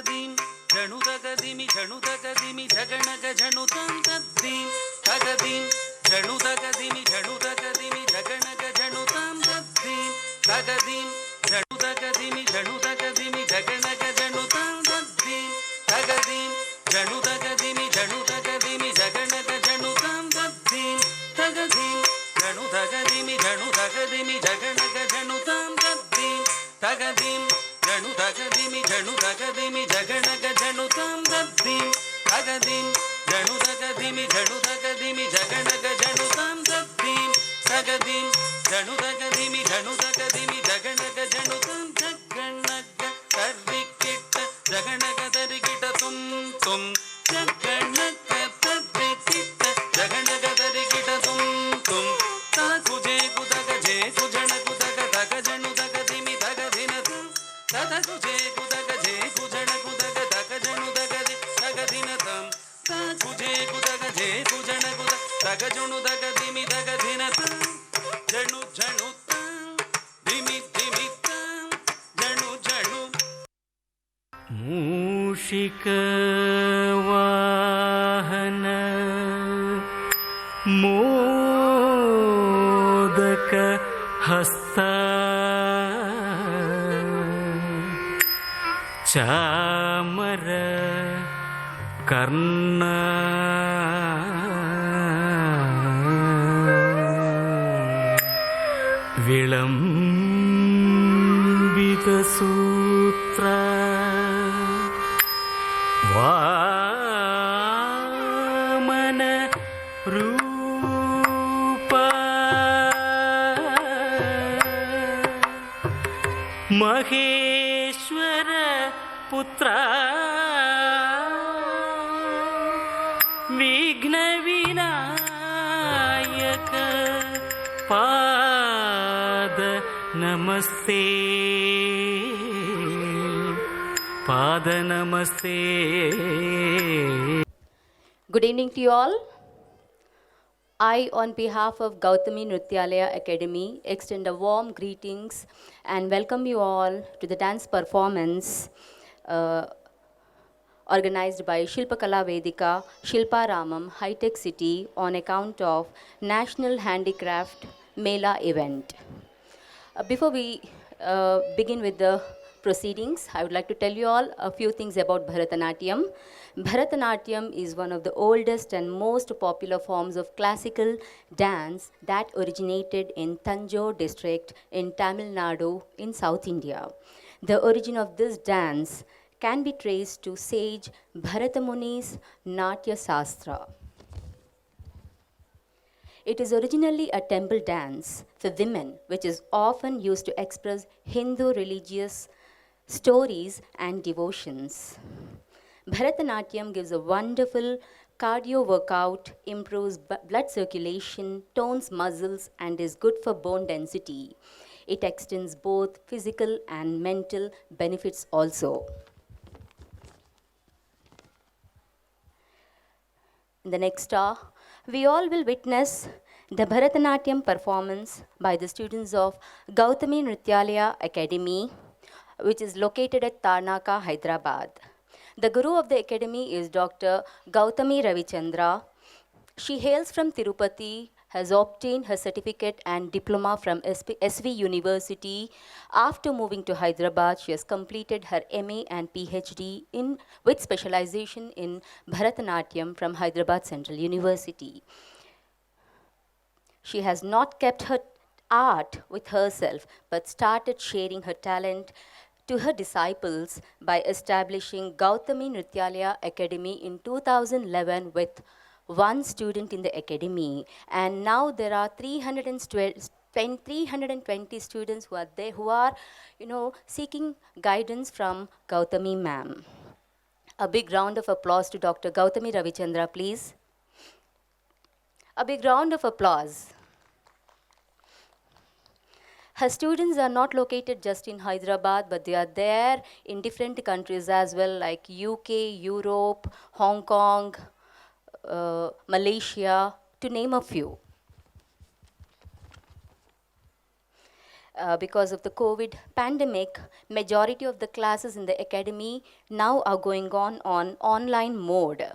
dim janu tagadimi janu tagadimi jaganaga janu tam tadim tagadim janu tagadimi jaganaga janu tam tadim tagadim janu tagadimi jaganaga janu tam tadim tagadim janu tagadimi jaganaga janu tam tadim tagadim janu tagadimi jaganaga janu tam tadim tagadim janu tagadimi jaganaga janu tam tadim tagadim janu tagadimi jaganaga janu tam tadim tagadim janu tagadimi jaganaga janu tam jaganaga tarikita jaganaga tarikita tum tum jaganaga tarikita jaganaga tarikita tum tum takuje kudaga je kujana kudaga daga janu tagadimi tagadina tum takuje kudaga je kujana kudaga daga janu tagadina tum takuje kudaga je kujana kudaga daga janu tagadimi tagadina tum janu janu tam dimi dimi tam janu janu मूषिका वाहन मोदक हस्ता चामर कर्ण विलंबित सूत्र वामन रूप महेश्वर पुत्र विघ्न विनायक पाद नमस्ते पाद नमस्ते. Good evening to you all. I, on behalf of Gautami Nrityalaya Academy, extend a warm greetings and welcome you all to the dance performance organized by Shilpakala Vedika, Shilpa Ramam, High Tech City on account of National Handicraft Mela event. Before we begin with the proceedings, I would like to tell you all a few things about Bharatanatyam. Bharatanatyam is one of the oldest and most popular forms of classical dance that originated in Tanjore district in Tamil Nadu in South India. The origin of this dance can be traced to sage Bharata Muni's Natya Sastra. It is originally a temple dance for women, which is often used to express Hindu religious stories and devotions. Bharatanatyam gives a wonderful cardio workout, improves blood circulation, tones muscles, and is good for bone density. It extends both physical and mental benefits also. In the next hour, we all will witness the Bharatanatyam performance by the students of Gautami Nrityalaya Academy, which is located at Tarnaka, Hyderabad. The guru of the academy is Dr. Gautami Ravichandra. She hails from Tirupati, has obtained her certificate and diploma from SV University. After moving to Hyderabad, she has completed her MA and PhD with specialization in Bharatanatyam from Hyderabad Central University. She has not kept her art with herself, but started sharing her talent to her disciples by establishing Gautami Nrityalaya Academy in 2011 with one student in the academy. And now there are 320 students who are there, who are, seeking guidance from Gautami ma'am. A big round of applause to Dr. Gautami Ravichandra, please. A big round of applause. Her students are not located just in Hyderabad, but they are there in different countries as well, like UK, Europe, Hong Kong, Malaysia, to name a few. because of the COVID pandemic, majority of the classes in the academy now are going on online mode.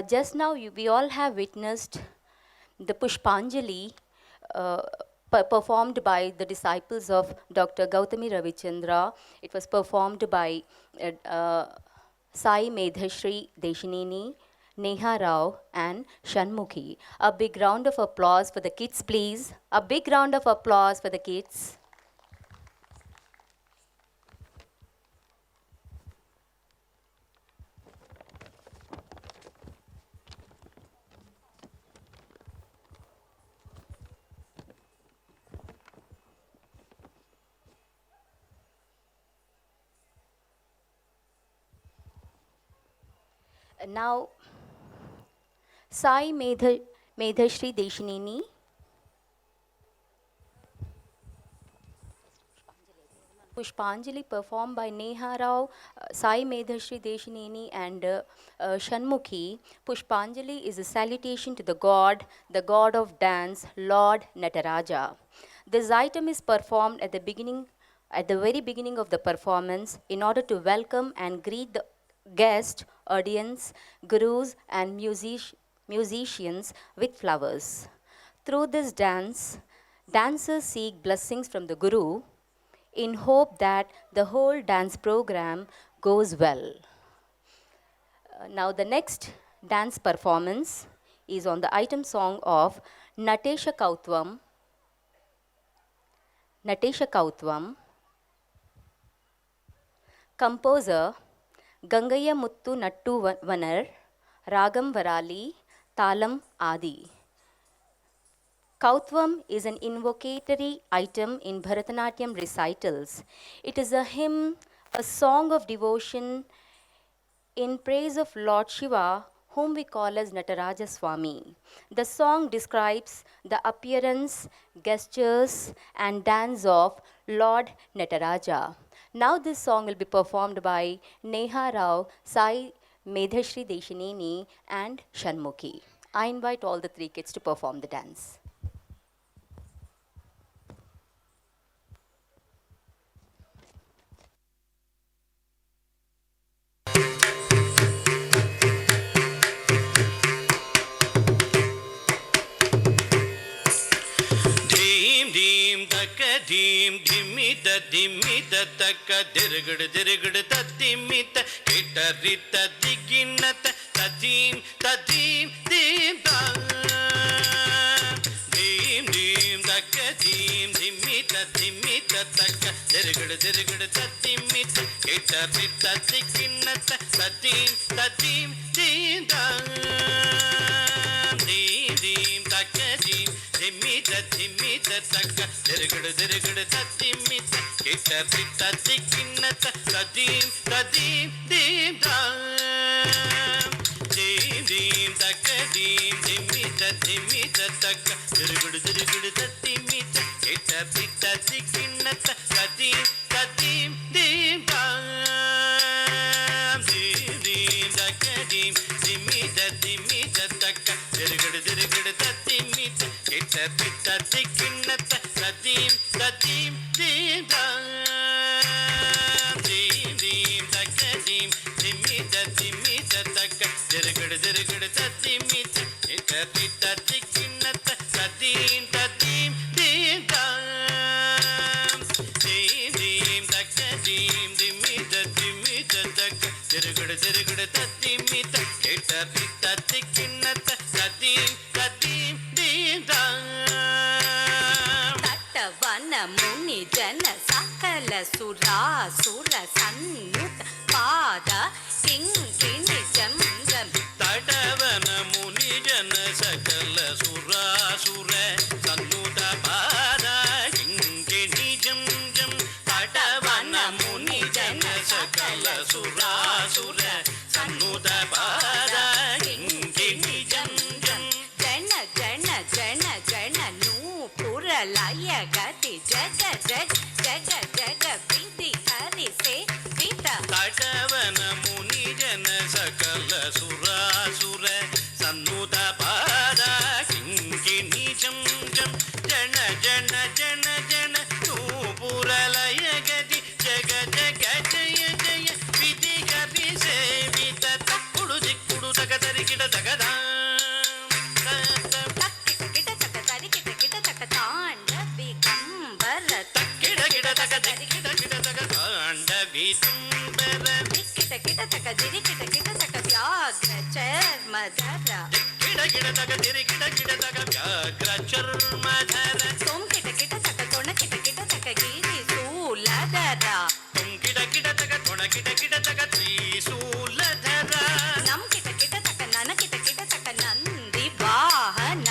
Just now, we all have witnessed the Pushpanjali performed by the disciples of Dr. Gautami Ravichandra. It was performed by Sai Medhashri Deshineni, Neha Rao, and Shanmukhi. A big round of applause for the kids, please. A big round of applause for the kids. Now, Sai Medhashri Deshineni. Pushpanjali performed by Neha Rao, Sai Medhashri Deshineni, and Shanmukhi. Pushpanjali is a salutation to the god of dance, Lord Nataraja. This item is performed at the very beginning of the performance in order to welcome and greet the guest, audience, gurus, and musicians with flowers. Through this dance, dancers seek blessings from the guru in hope that the whole dance program goes well. Now the next dance performance is on the item song of Natesha Kautvam, composer Gangaya Muttu Nattu Vanar, Ragam Varali, Talam Adi. Kautvam is an invocatory item in Bharatanatyam recitals. It is a hymn, a song of devotion in praise of Lord Shiva, whom we call as Nataraja Swami. The song describes the appearance, gestures, and dance of Lord Nataraja. Now this song will be performed by Neha Rao, Sai Medhashri Deshineni, and Shanmukhi. I invite all the three kids to perform the dance. Dim dimita taka dirigad tatimita kita rita diginata tadim dim taka dim dimita taka dirigad tatimita kita rita diginata tadim dim taka dim dimita taka dirigad tatimita kita rita diginata tadim dim taka dim dimita taka dirigad tatimita kita rita diginata tadim dim taka dim dimita taka dirigad tatimita kita rita diginata tadim dim taka dim dimita taka dirigad tatimita kita rita diginata tadim dim taka dim dimita taka dirigad tatimita kita rita diginata tadim dim Tattavana muni jana sakala surasura sannut pada kinkini jamjam. Tattavana muni jana sakala surasura sannuta pada kinkini jamjam. Tattavana muni jana sakala surasura sannuta pada kinkini jamjam. Jana jana jana jana nu puralaya gati jaga jaga jaga priti hari se vita. Tattavana muni jana sakala surasura sannuta pada kinkini jamjam. Jana jana jana jana Chidambara కిట కిట తక దిరి కిట కిట తక వ్యాఘ్ర చర్మధర కిడ కిడ తగ తిరి కిడ కిడ తగ వ్యాఘ్ర చర్మధర తోం కిట కిట తక తొణ కిట కిట తక గిరి శూలధర కిడ కిడ తగ తొణ కిడ కిడ తగ త్రిశూలధర నం కిట కిట తక నన కిట కిట తక నంది వాహన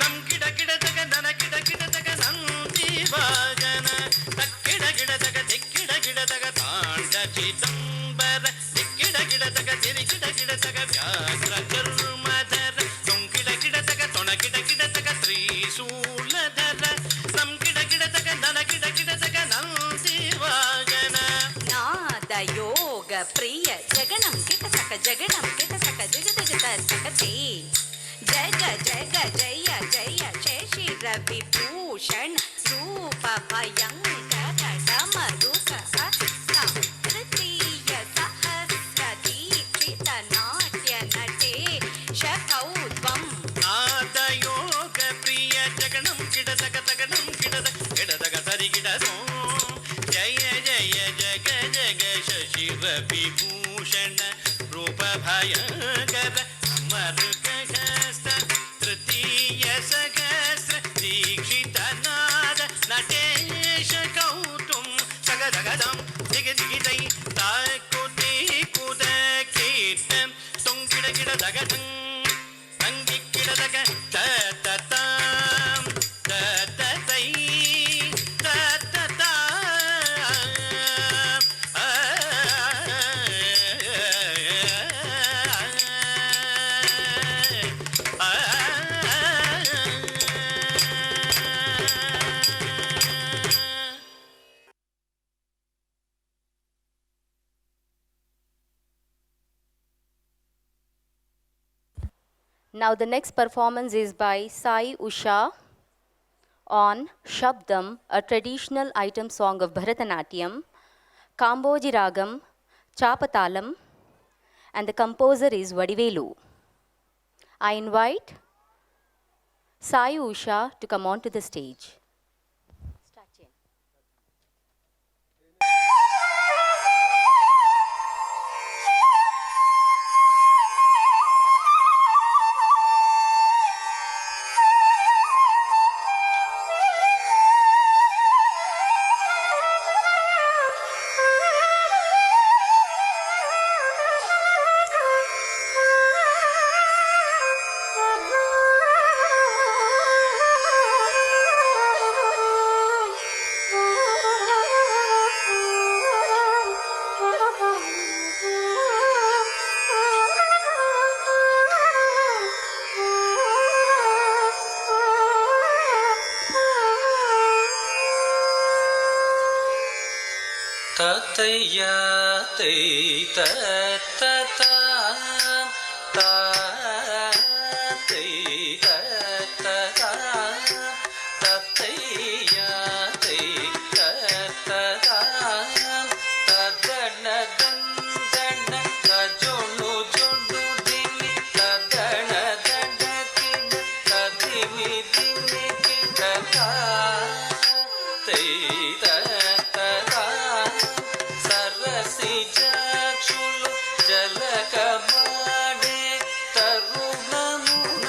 నం కిడ కిడ తగ నన కిడ కిడ తగ నంది వాహన తక్కిడ కిడ తగ దిక్కిడ కిడ తగ తాండ చిదంబర దిక్కిడ కిడ తగ తిరి కిడ కిడ తగ వ్యాఘ్ర చర్మధర తొంకిడ కిడ తగ తొణ కిడ కిడ తగ త్రిశూలధర నం కిడ కిడ తగ నన కిడ కిడ తగ నంది వాహన నాద యోగ ప్రియ జగనం కిట తక జగనం కిట తక దిగ దిగ తకతే జగ జగ జయ జయ శేషి రవి భూషణ్ రూప భయంకర డమరుక అస్త తృతీయ సహస్ర దీక్షిత నాట్య నటే శకౌద్వం నాదయోగ ప్రియ జగనం కిడ తగ తగనం కిడ కిడ తగ తరి కిడ జయ జయ జగ జగ శశి విభూషణ రూప భయంకర అమరుకహస్త తృతీయ సహస్ర దీక్షిత నాద నటేశ కౌతుం సగదగదం దిగ దిగిదై తాకుతి కుద కీర్తం తొంగిడ గిడ దగదం తంగి కిడ దగ తతతాం తతతై తతతా Now the next performance is by Sai Usha on Shabdam, a traditional item song of Bharatanatyam, Kamboji Ragam, Chapatalam, and the composer is Vadivelu. I invite Sai Usha to come onto the stage. తతయ్యా తై తతతా తా తై తతతా తతయ్యా తై తతతా తదన దందన తజోను zone దిని తదన దండకిన తదిమి దిని కిటతా తై తతతా సరసి జాక్షులు జలకమాడే తరుణమునని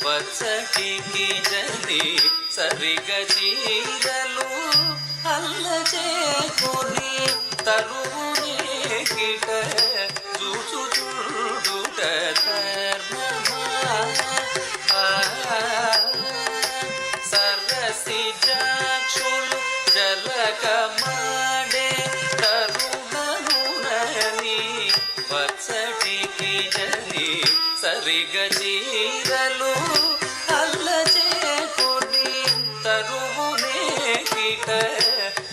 వచ్చటికి జని సరిగ చీరలు అల్లచేకొని తరువునే కిట చూచుచుడుట ధర్మమా సరసి జాక్షులు జలకమాడే తరుణమునని వచ్చటికి జని సరిగ చీరలు అల్లచేకొని తరువునే కిట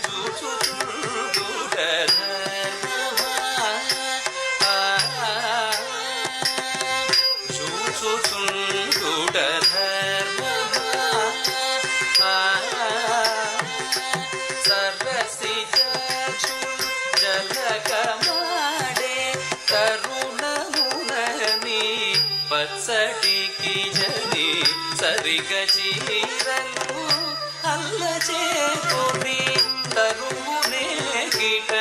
చూచుచుడుట ధర్మమా చూచుచుడుట ధర్మమా సరసి జాక్షులు జలకమాడే తరుణమునని పచ్చటికి జని సరిగ చీరలు అల్లచేకొని తరువునే కిట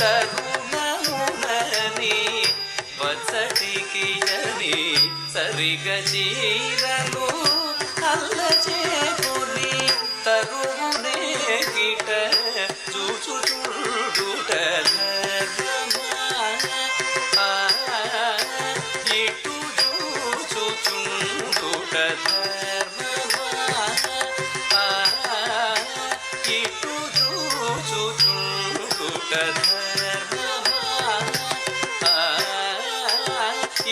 తరుణమునని వచ్చటికి జని సరిగజీరను అల్లచేకుని తరువునే కిట చూచుచుండుట ధర్మమా ఇటు చూచుచుండుట ధర్మమా ఇటు చూచుచుండుట ధర్మమా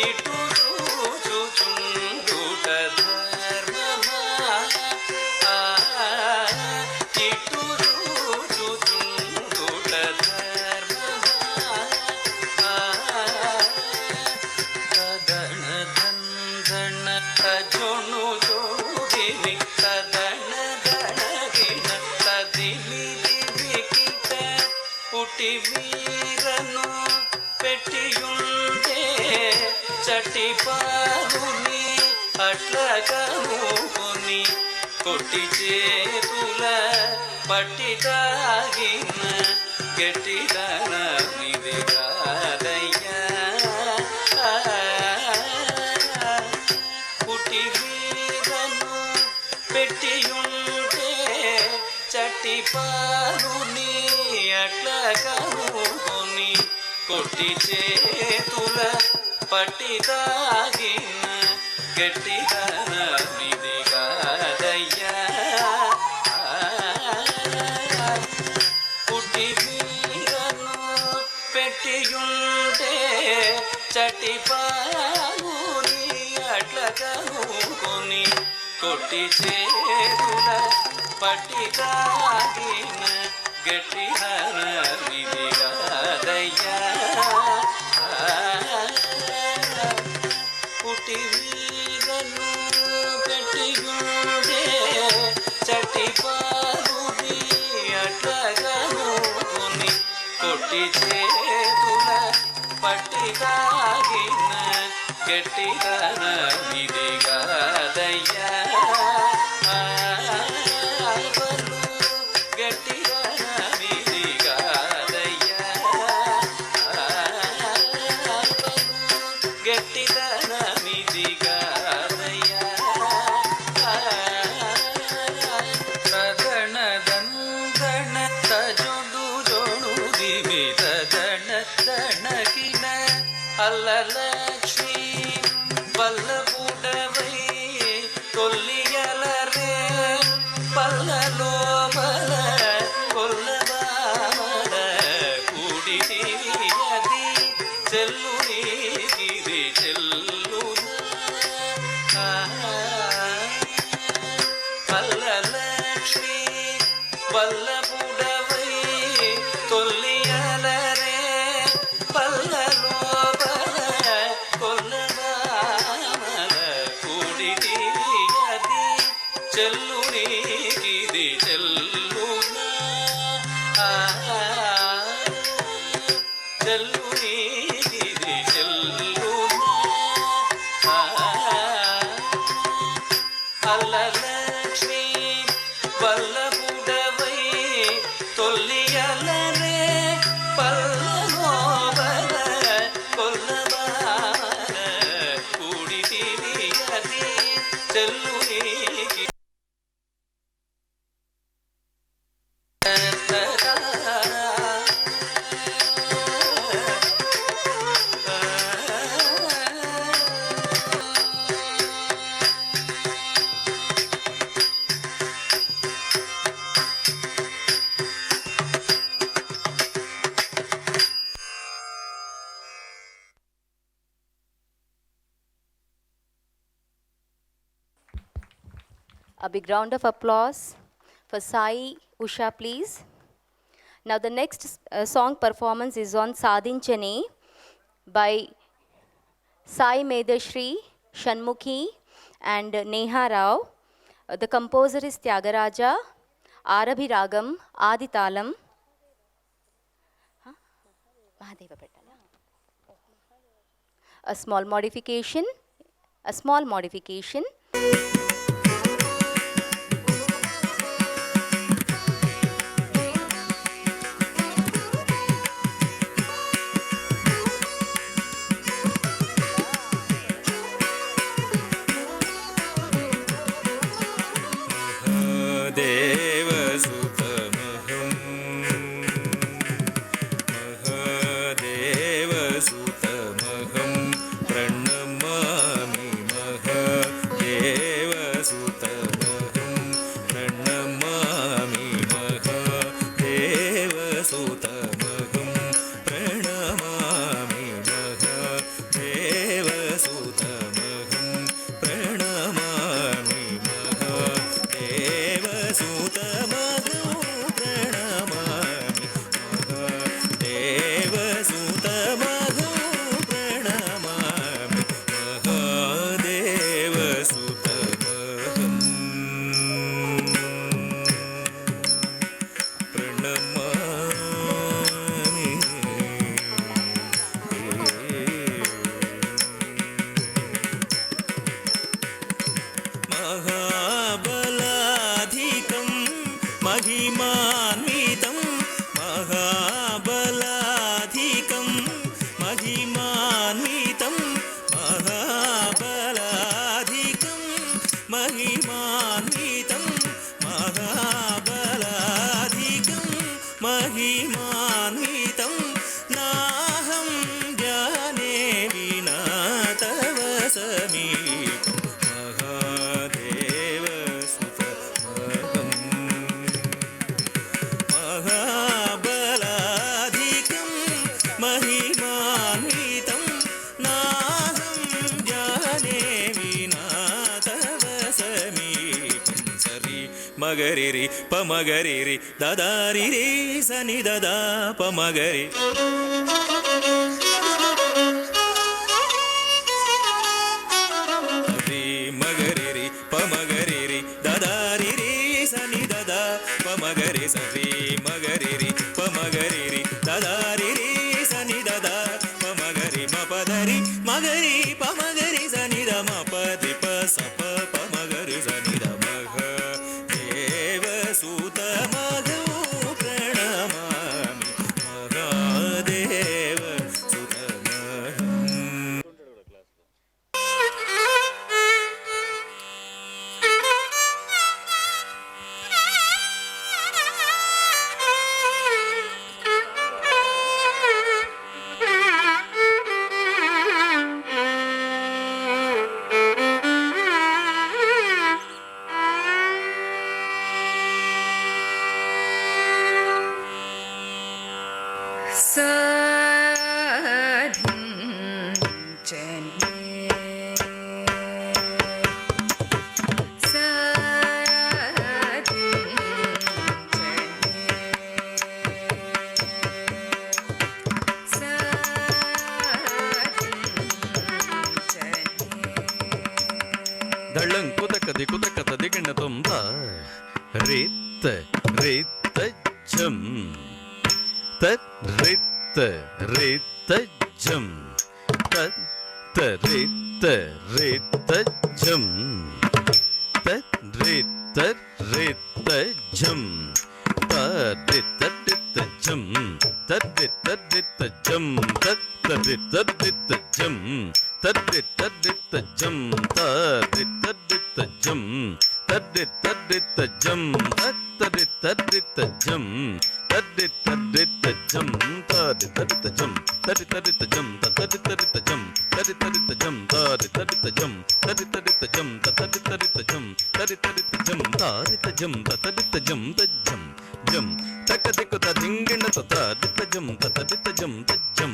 ఇటు చూచుచుండుట ధర్మమా ఇటు చూచుచుండుట ధర్మమా తదణ దందణ తజొను జోడిని తదణ దణగిన తదిని దివికిట పుటి వీరను పెట్టియుండే చటి పారుని అట్లగనుకొని కొట్టి చేతుల పట్టి తాగిన గట్టిదన నిది కాదయ్యా పుట్టి వీరను పెట్టియుంటే చట్టి పారుని అట్లగనుకొని కొట్టి చేతుల పట్టి తాగిన గట్టిదన నిది కాదయ్యా పుట్టి వీరను పెట్టియుంటే చట్టి పారుని అట్లగనుకొని కొట్టి చేతుల పట్టి తాగిన గట్టిదన నిది కాదయ్యా పుట్టి వీరను పెట్టియుండే చట్టి పారుని అట్లగనుకొని కొట్టి చేతుల పట్టి తాగిన గట్టిదన నిది కాదయ్యా గట్టిదన నిది కాదయ్యా గట్టిదన నిది కాదయ్యా తదణ దందణ తజొడు జొడు దివి తదణ దణకిన అల్లలక్ష్మి వల్లపుడవై కొల్లియలరే పల్లలోపల కొల్లబామల కూడితివి అది చెల్లుని గిరి చెల్లునా పల్లలక్ష్మి వల్లపుడవై కొల్లియలరే పల్లలోపల కొల్లబామల కూడితివి అది చెల్లుని గిరి చెల్లునా చెల్లుని గిరి చెల్లునా అల్లలక్ష్మి వల్లపుడవై తొల్లియలరే పల్లలోపల కొల్లబామల కూడితివి అది చెల్లుని A big round of applause for Sai Usha, please. Now the next song performance is on Sadinchane by Sai Medashri, Shanmukhi and Neha Rao. The composer is Tyagaraja, Arabhi Ragam, Aditalam. Mahadeva Pettala. A small modification. महिमान्वितं महाबलाधिकं महिमान्वितं महाबलाधिकं महिमान्वितं नाहं जाने विना तव समीपं महादेवसुतमहम् महाबलाधिकं महिमान्वितं नाहं जाने विना तव समीपं सरि मगरिरि पमगरिरि ददारिरि सनि ददा पमगरि मगरिरि पमगरिरि ददारिरि सनि ददा पमगरि सरि मगरिरि पमगरिरि ददारिरि सनि ददा पमगरि मपदरि मगरि पमगरि सनि द मपदि प सप पमगरि सनि द मग देवसुतमगौ प्रणमामि महादेवसुतमहम् ದಳ್ಳಂ ಕುತಕದಿ ಕುತಕತ ದಿಗಣ ತುಂಬ ರಿತ್ತ ರಿತ್ತ ಜಂ ತತ್ ರಿತ್ತ ರಿತ್ತ ಜಂ ತತ್ ರಿತ್ತ ರಿತ್ತ ಜಂ ತತ್ ರಿತ್ತ ರಿತ್ತ ಜಂ ತರಿತ್ತ ರಿತ್ತ ಜಂ ತರಿತ್ತ ರಿತ್ತ ಜಂ ತರಿತ್ತ ರಿತ್ತ ಜಂ ತರಿತ್ತ ರಿತ್ತ ಜಂ ತರಿತ್ತ ರಿತ್ತ ಜಂ ತರಿತ್ತ ರಿತ್ತ ಜಂ ತರಿತ್ತ ರಿತ್ತ ಜಂ ತರಿತ್ತ ರಿತ್ತ ಜಂ ತರಿತ್ತ ರಿತ್ತ ಜಂ ತರಿತ್ತ ರಿತ್ತ ಜಂ ತರಿತ್ತ ರಿತ್ತ ಜಂ ತರಿತ್ತ ರಿತ್ತ ಜಂ ತರಿತ್ತ ರಿತ್ತ ಜಂ ತರಿತ್ತ ರಿತ್ತ ಜಂ ತರಿತ್ತ ರಿತ್ತ ಜಂ ತರಿತ್ತ ರಿತ್ತ ಜಂ ತಾರಿತ್ತ ಜಂ ತರಿತ್ತ ಜಂ ತಜ್ಜಂ ಜಂ ತಕದಿಕುತ ದಿಂಗಿಣ ತರಿತ್ತ ಜಂ ತರಿತ್ತ ಜಂ ತಜ್ಜಂ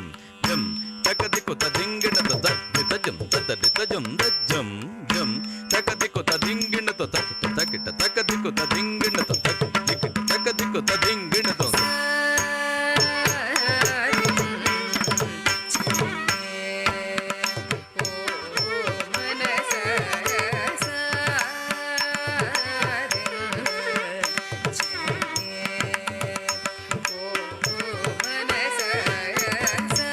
ಜಂ ತಕದಿಕುತ ದಿಂಗಿಣ ತರಿತ್ತ ಜಂ ತರಿತ್ತ ಜಂ ತಜ್ಜಂ ಜಂ ತಕದಿಕುತ ದಿಂಗಿಣ ತಕಿಟ ತಕಿಟ ತಕದಿಕುತ ದಿಂಗಿಣ ತಕಿಟ ತಕದಿಕುತ ದಿಂಗಿಣ sa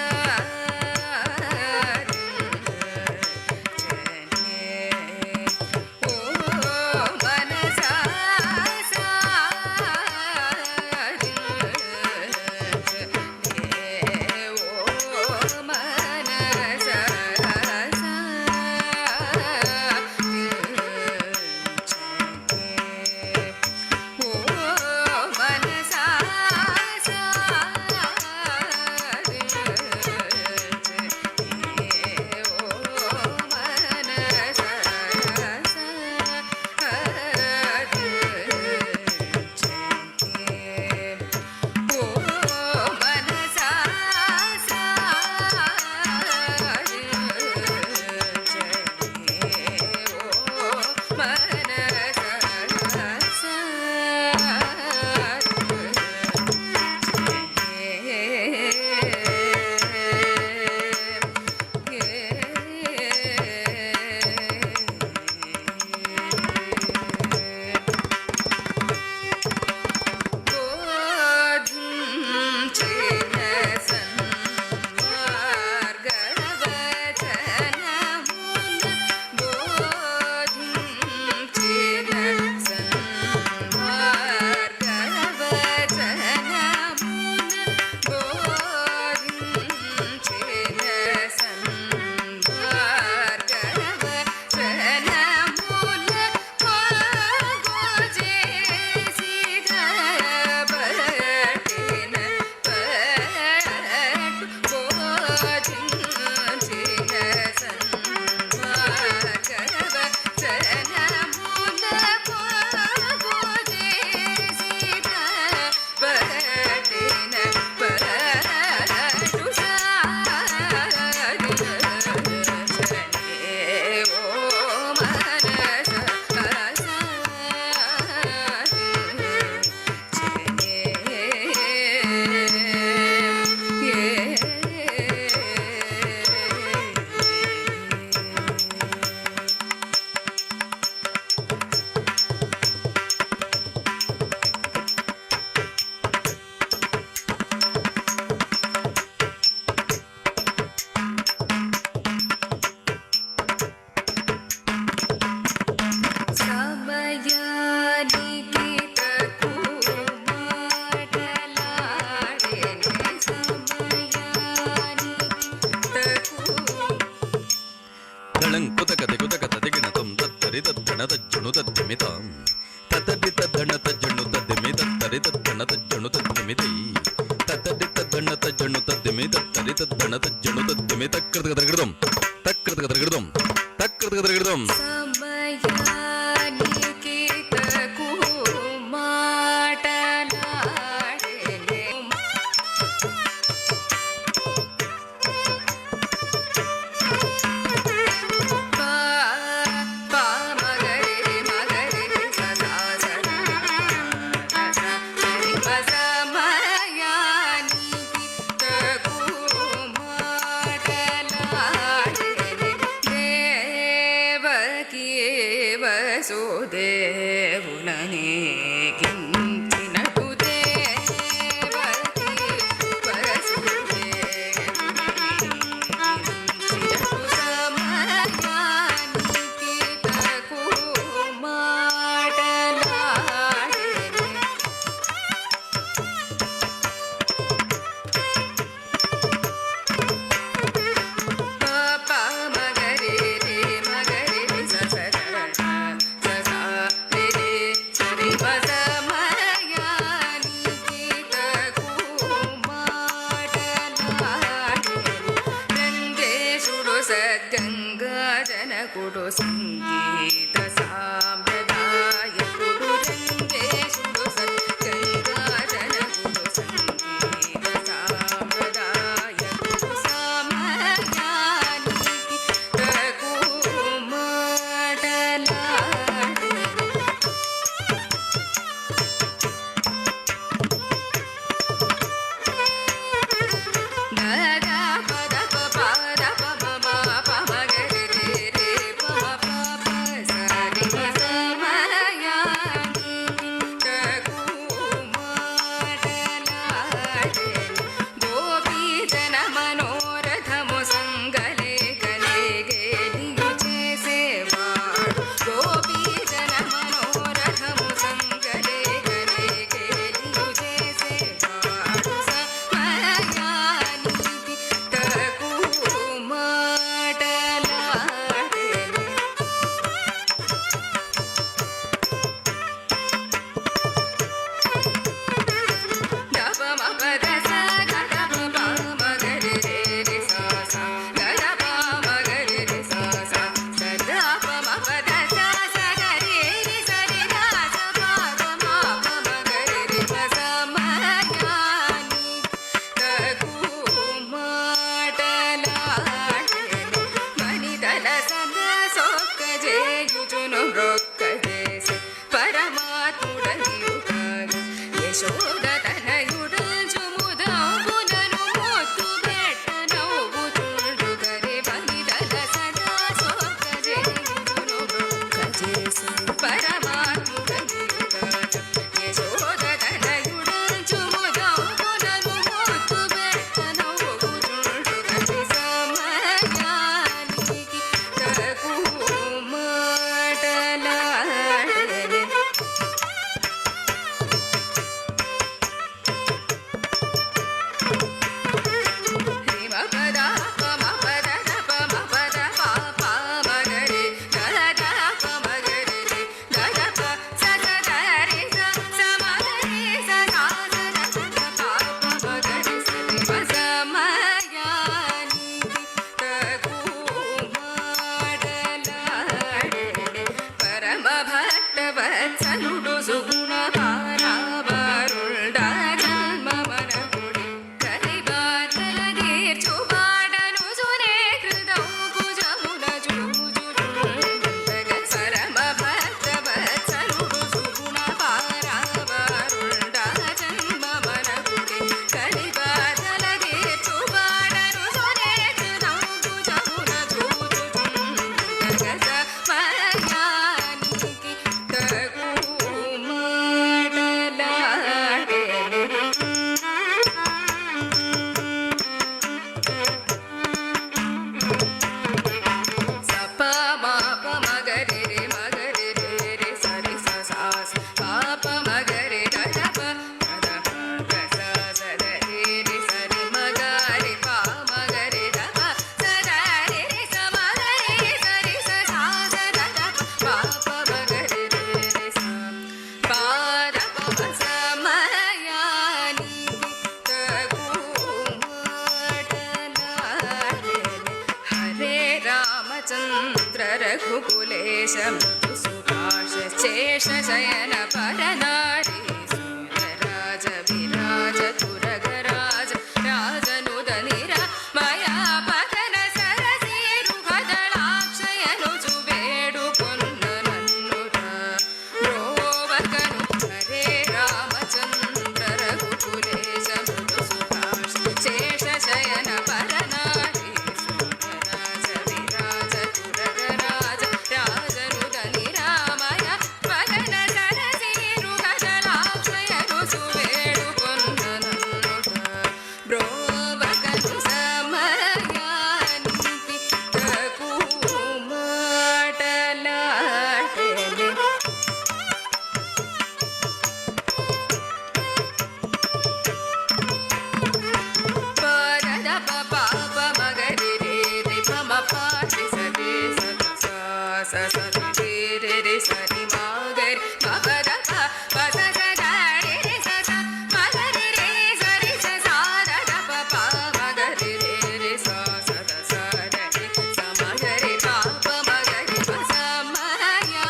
ధణత జణుత దిమితాం తతడిత ధణత జణుత దిమిత తరిత ధణత జణుత దిమితి తతడిత ధణత జణుత దిమిత తరిత ధణత జణుత దిమిత కృతక దరగడం తక్ృతక దరగడం తక్ృతక దరగడం సమయానికి తగు మాటలాడెనే పా పా మగరి మగరి సదా సదా సరి సమయానికి తగు మాటలాడెనే దేవకీ వసుదేవులని కించినటు దేవకీ వసుదేవులని కించినటు సమయానికి తగు మాటలాడెనే ప మగరి రే మగరి స స స స రే రే సరి సమయానికి తగు మాటలాడెను రంగేశుడు సద్గంగాజనకుడు సంగీత సాంప్రదాయకుడు రంగేశుడు సద్గంగాజనకుడు సంగీత సాంప్రదాయకుడు సమయానికి తగు మాటలాడెను గగ పద ప పద ప మ మ ప మగరి రే రే ప మ ప ప స రి మ స మ कुलेश मृदु सुभाष शेष शयन परनारी सुन्दराज विराज तुरगराज राजनुद निरामया पदन सरसीरुहदलाक्षयनु जुबेडु कोन्ननन्नुर रोवकनु हरे रामचन्द्र रघुकुलेश मृदु सुभाष शेष शयन परनारी सुन्दराज विराज तुरगराज राजनुद निरामय पदन सरसीरुहदलाक्षयनु जुबेडु कोन्ननन्नुर ब्रोवकनु समयानिति तकुमाटलाटले పరద పాప మగరి రే రి పమ పాటి సదే సద సా స సది రే రే రే సరి మగరి మగద ప పద సద రే రే సద మగరి రే సరి స సా ద ద ప ప మగరి రే రే సా సద సా ద రే స మగరి పాప మగరి ప సమయానికి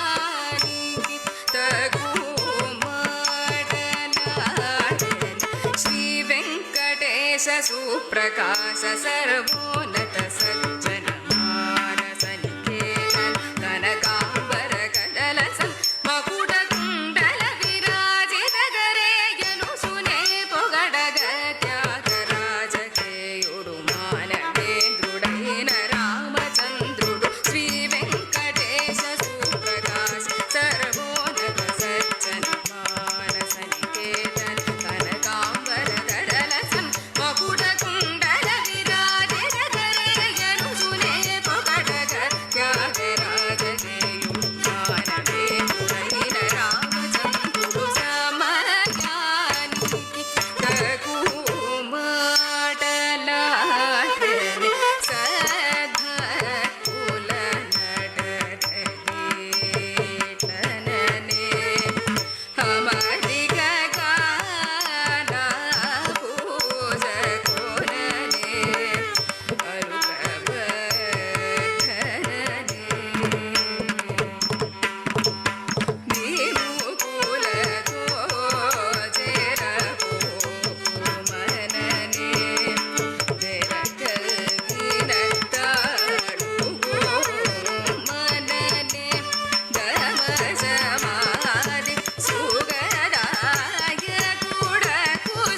తగుమాటలాడెను శ్రీ వెంకటేశ సుప్రకాశ సర్వోన్నత సజ్జన మానస నికేతన కనకాంబర కదల మకుట కుండల విరాజిత గరేయను సునే పొగడగ త్యాగరాజకేయుడు మానవేంద్రుడైన రామచంద్రుడు శ్రీ వెంకటేశ సుప్రకాశ సర్వోన్నత సజ్జన మానస నికేతన కనకాంబర కదల మకుట కుండల విరాజిత గరేయను సునే పొగడగ త్యాగరాజకేయుడు మానవేంద్రుడైన రామచంద్రుడు సమయానికి తగుమాటలాడెను సద్భక్తుల నడతలేటననే హమరిగ గాన పూజ కోరనే అరుగవర్ధననే నీముకులతో చేరపోమననే దెరకగినత్తడుగోమననే దమసమాది సుగదాయకుడకు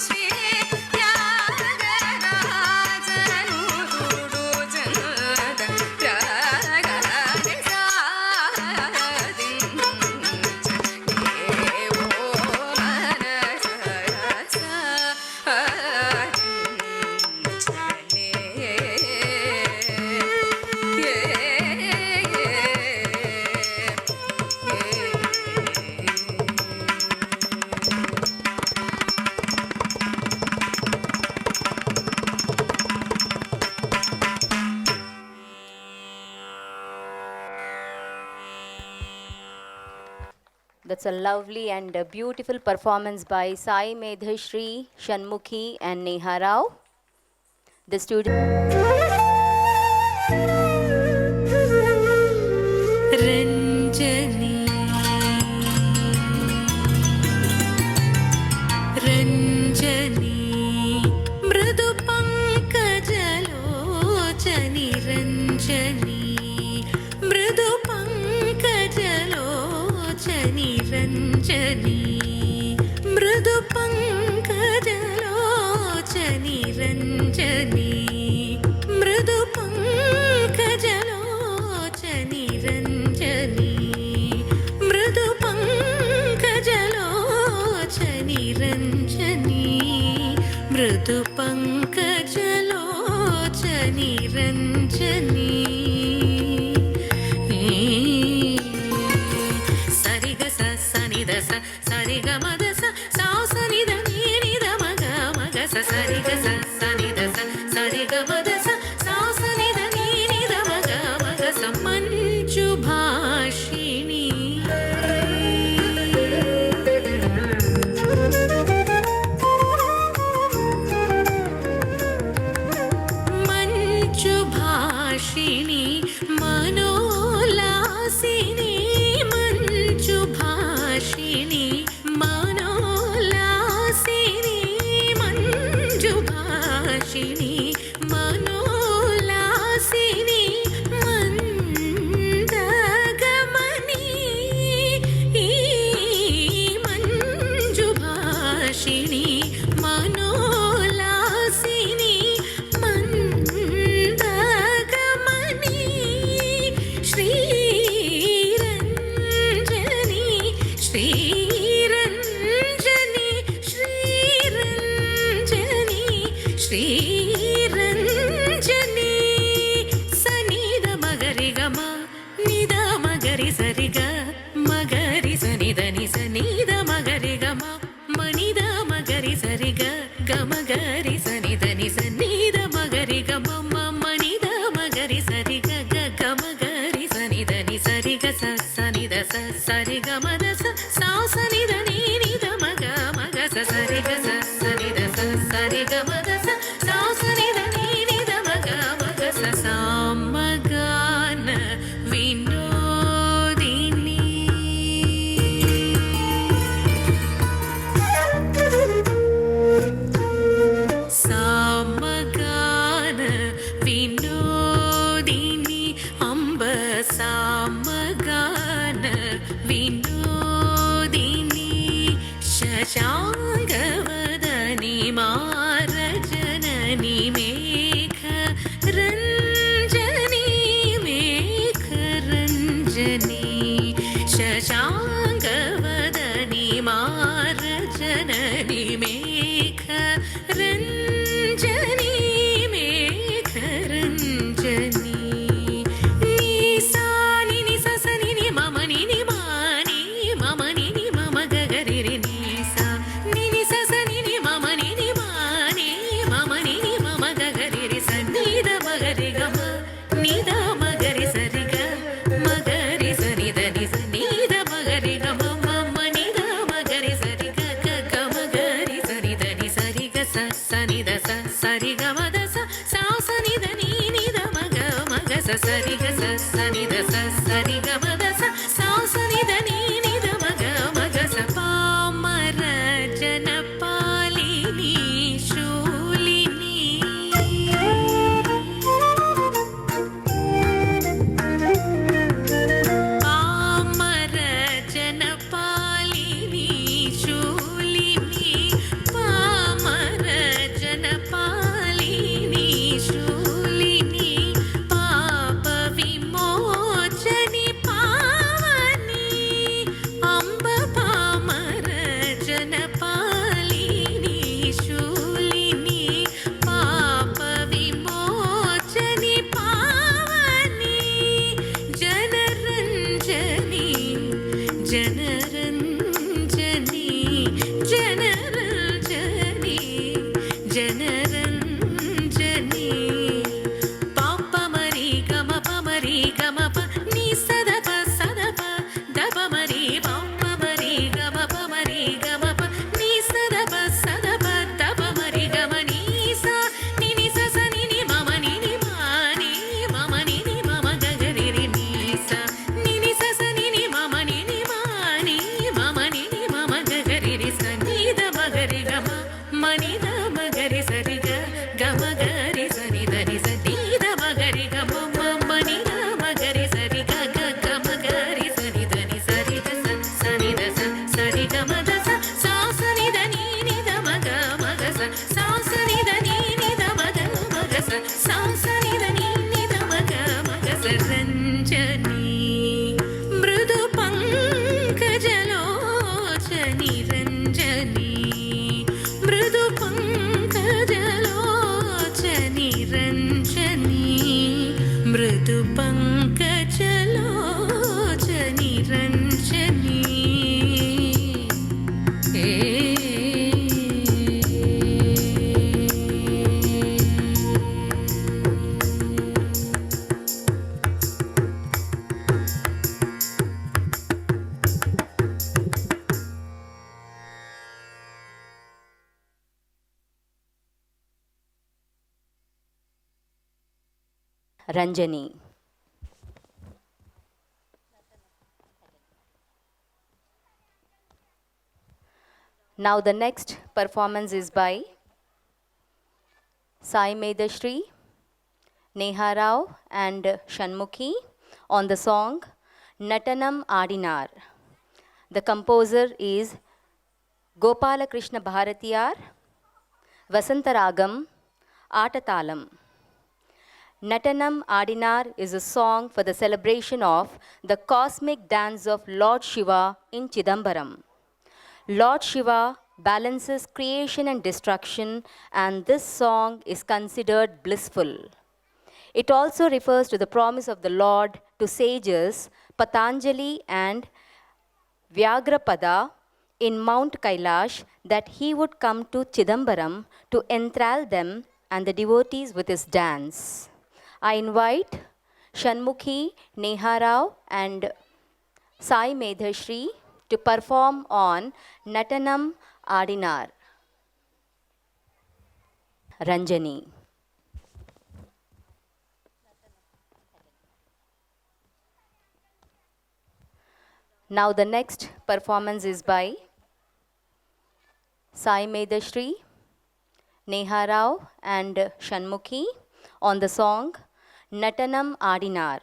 శ్రీ త్యాగరాజనుడు చంద రాగాని That's a lovely and a beautiful performance by Sai Medhashri, Shanmukhi and Neha Rao. The student. Ranjani Ranjani మృదు పంకజలోచని రంజని మృదు పంకజలోచని రంజని మృదు పంకజలోచని రంజని మృదు పంకజలోచని రంజని మృదు పంకజలోచని రంజని మృదు పంకజలోచని రంజని సరిగ స సనిద స సరిగ మద స సాసనిద నీనిద మగ మగ స సరిగ స సనిద స సరిగ మద స సాసనిద నీనిద మగ మగ స మంచు భాషిణి మంచు भाषिणी मनोल्लासिनी मन्दगमनी मञ्जुभाषिणी मनोल्लासिनी मन्दगमनी श्रीरञ्जनी श्रीरञ्जनी श्रीरञ्जनी श्रीरञ्जनी सनिद मगरि गम निद मगरि सरि ग मगरि सनिद नि सनिद मगरि गम मनिद मगरि सरि ग गमगरि सनिद नि सनिद मगरि गम मनिद मगरि सरि ग गमगरि सनिद नि सरि ग सनिद सरि ग मद सा सनिद नि निद मग मग सरि ग सनिद सरि ग मद सा सनिद नि निद मग मग सामगान विनोदिनी सामगान विनोदिनी अम्ब सामगान विनोदिनी शशाङ्गवदनी मारजननी मेघ रञ्जनी मेघ रञ्जनी शशाङ्गवदनी मारजननी मेघ रञ्जनी मेघ रञ्जनी निसा नि सा स नि मम नि मानि मम नि मम गगरि रि निसा नि सा स नि मम नि मानि मम नि मम गगरि रि स निद मगरि गम निद मगरि सरि ग मगरि सरि द नि स निद मगरि गम मम निद मगरि सरि ग ग मगरि सरि द नि सरि ग स नि द सरि ग मद सा स नि द नि निद मग मग सरि ग नि द सरि ग मद सा स नि द नि निद मग मग स पामर जनपालिनी शूलिनी पामर जनपालिनी शूलिनी पामर जनपालिनी शूलिनी पाप विमोचनी पावनी अम्ब पामर जनपालिनी शूलिनी पाप विमोचनी पावनी जनरञ्जनी जनरञ्जनी जनरञ्जनी जनरञ्जनी पाप मरि गम प नि सदप दप मरि पाप मरि गम प नि सदप दप मरि गम नि सा नि स स नि मम नि मानि मम नि मम गगरि रि नि सा नि स स नि मम नि मानि मम नि मम गगरि रि स नि द मगरि गम मनि द मगरि सरि ग गम गरि सनि द नि स नि द मगरि गम मनि द मगरि सरि ग गम गरि सनि द नि सरि ग सनि द सरि ग मद सा सनि द नि द मग मग सा सनि द नि द मग मग सा सनि द नि द मग मग रञ्जनी मृदु पङ्कजलोचनी रञ्जनी मृदु पङ्कजलोचनी रञ्जनी मृदु पङ्कजलोचनी रञ्जनी Ranjani. Now the next performance is by Sai Medashri, Neha Rao and Shanmukhi on the song Natanam Adinar. The composer is Gopala Krishna Bharatiyar, Vasantaragam, Atatalam. Natanam Adinar is a song for the celebration of the cosmic dance of Lord Shiva in Chidambaram. Lord Shiva balances creation and destruction, and this song is considered blissful. It also refers to the promise of the Lord to sages Patanjali and Vyagrapada in Mount Kailash that he would come to Chidambaram to enthrall them and the devotees with his dance. I invite Shanmukhi, Neha Rao and Sai Medhashri to perform on Natanam Adinar. Ranjani. Now the next performance is by Sai Medhashri, Neha Rao and Shanmukhi on the song Natanam Adinar.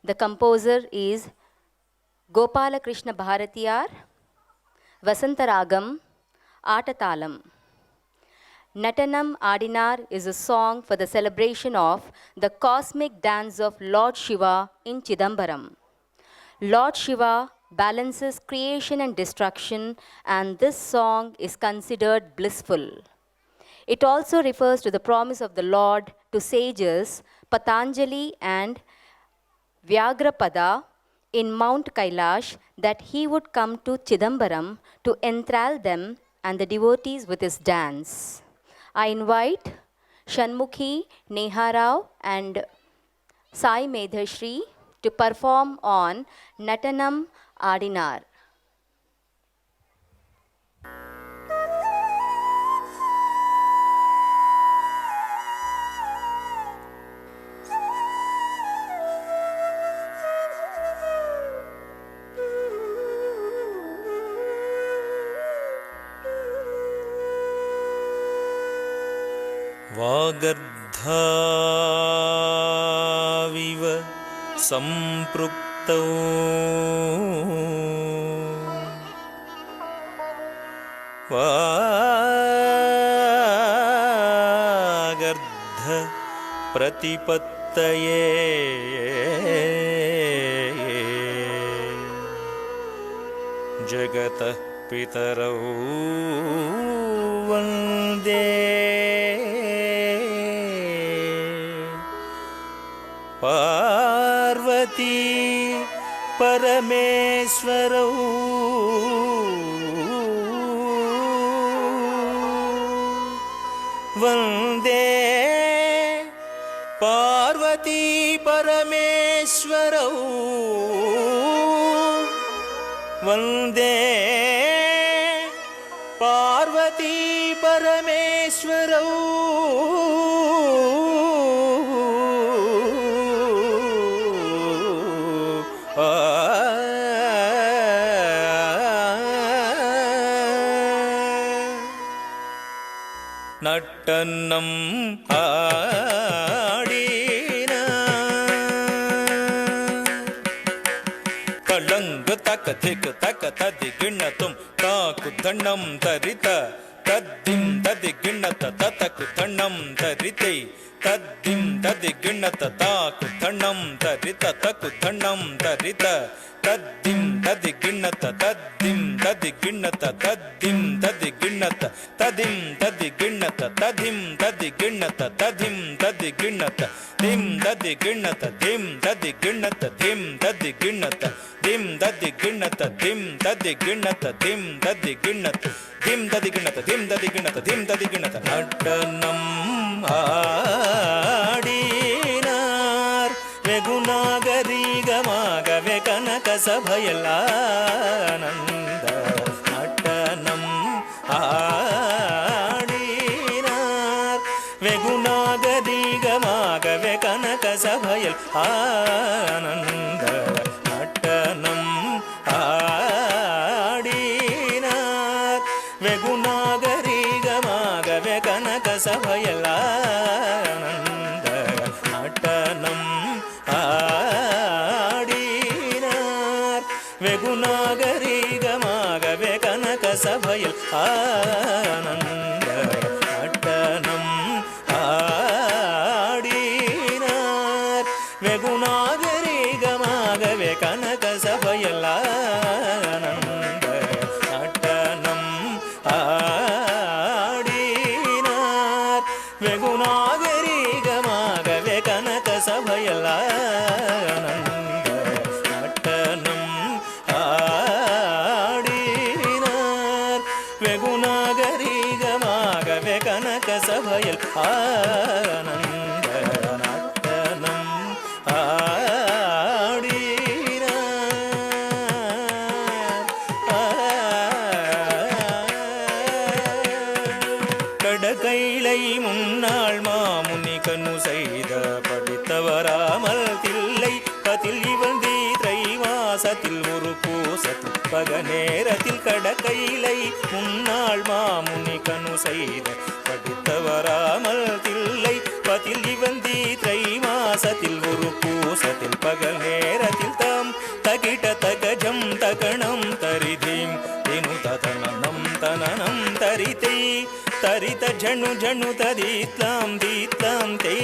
The composer is Gopala Krishna Bharatiyar, Vasantaragam, Atatalam. Natanam Adinar is a song for the celebration of the cosmic dance of Lord Shiva in Chidambaram. Lord Shiva balances creation and destruction, and this song is considered blissful. It also refers to the promise of the Lord to sages Patanjali and Vyagrapada in Mount Kailash that he would come to Chidambaram to enthrall them and the devotees with his dance. I invite Shanmukhi, Neha Rao and Sai Medhashri to perform on Natanam Adinar. वागर्धाविव सम्पृक्तौ वागर्ध प्रतिपत्तये जगतः पितरौ वन्दे पार्वती परमेश्वरौ वन्दे पार्वती परमेश्वरौ वन्दे पार्वती परमेश्वरौ नट्टन्नं आडिना कलंग तक thick तक तदिगिणतुम ताकुद्धण्णं तरित तद्दिं तदिगिणत ततकुद्धण्णं तरिते तद्दिं तदिगिणत ताकुद्धण्णं तरित तकुद्धण्णं तरित तद्दिं तदिगिणत तद्दिं तदिगिणत तद्दिं तदिगिणत तदिं तदिगिणत तदिं तदिगिणत तदिं तदिगिणत दिं तदिगिणत दिं तदिगिणत दिं तदिगिणत दिं तदिगिणत दिं तदिगिणत दिं तदिगिणत दिं तदिगिणत दिं तदिगिणत दिं तदिगिणत नट्टनं आडिनार वेगुनागरीगमागवे कनकसभयलानन्द नट्टनं आडिनार वेगुनागरीगमागवे कनकसभयल आनन्द नट्टनं आडिनार वेगुनागरीगमागवे कनकस சபையில் ஆனந்த நடனம் ஆடினார் வெகு நாகரிகமாகவே கனக சபையில் ஆனந்த நடனம் ஆடினார் வெகு நாகரிகமாகவே கனக சபையில் ஆனந்த நடனம் ஆடினார் வெகு நாகரிகமாகவே கனக சபையில் ஆனந்த நடனம் ஆடினார் வெகு நாகரிகமாகவே கனக சபையில் ஆனந்த நடனம் கடகைலை முன்னாள் மாமுனி கண்ணு செய்த படித்தவராமல் தில்லை பதில் இவந்தி திரைவாசத்தில் ஒரு பூசத்தில் பக நேரத்தில் கடகைலை முன்னாள் மாமுனி கண்ணு செய்த படித்தவராமல் தில்லை பதில் இவந்தி திரைவாசத்தில் ஒரு பூசத்தில் பகல் நேரத்தில் தாம் தகிட தகஜம் தகணம் தரிதீம் தினு ததனம் தனனம் தரிதை தரித ஜணு ஜணு ததீத்லாம் தீத்லாம் தே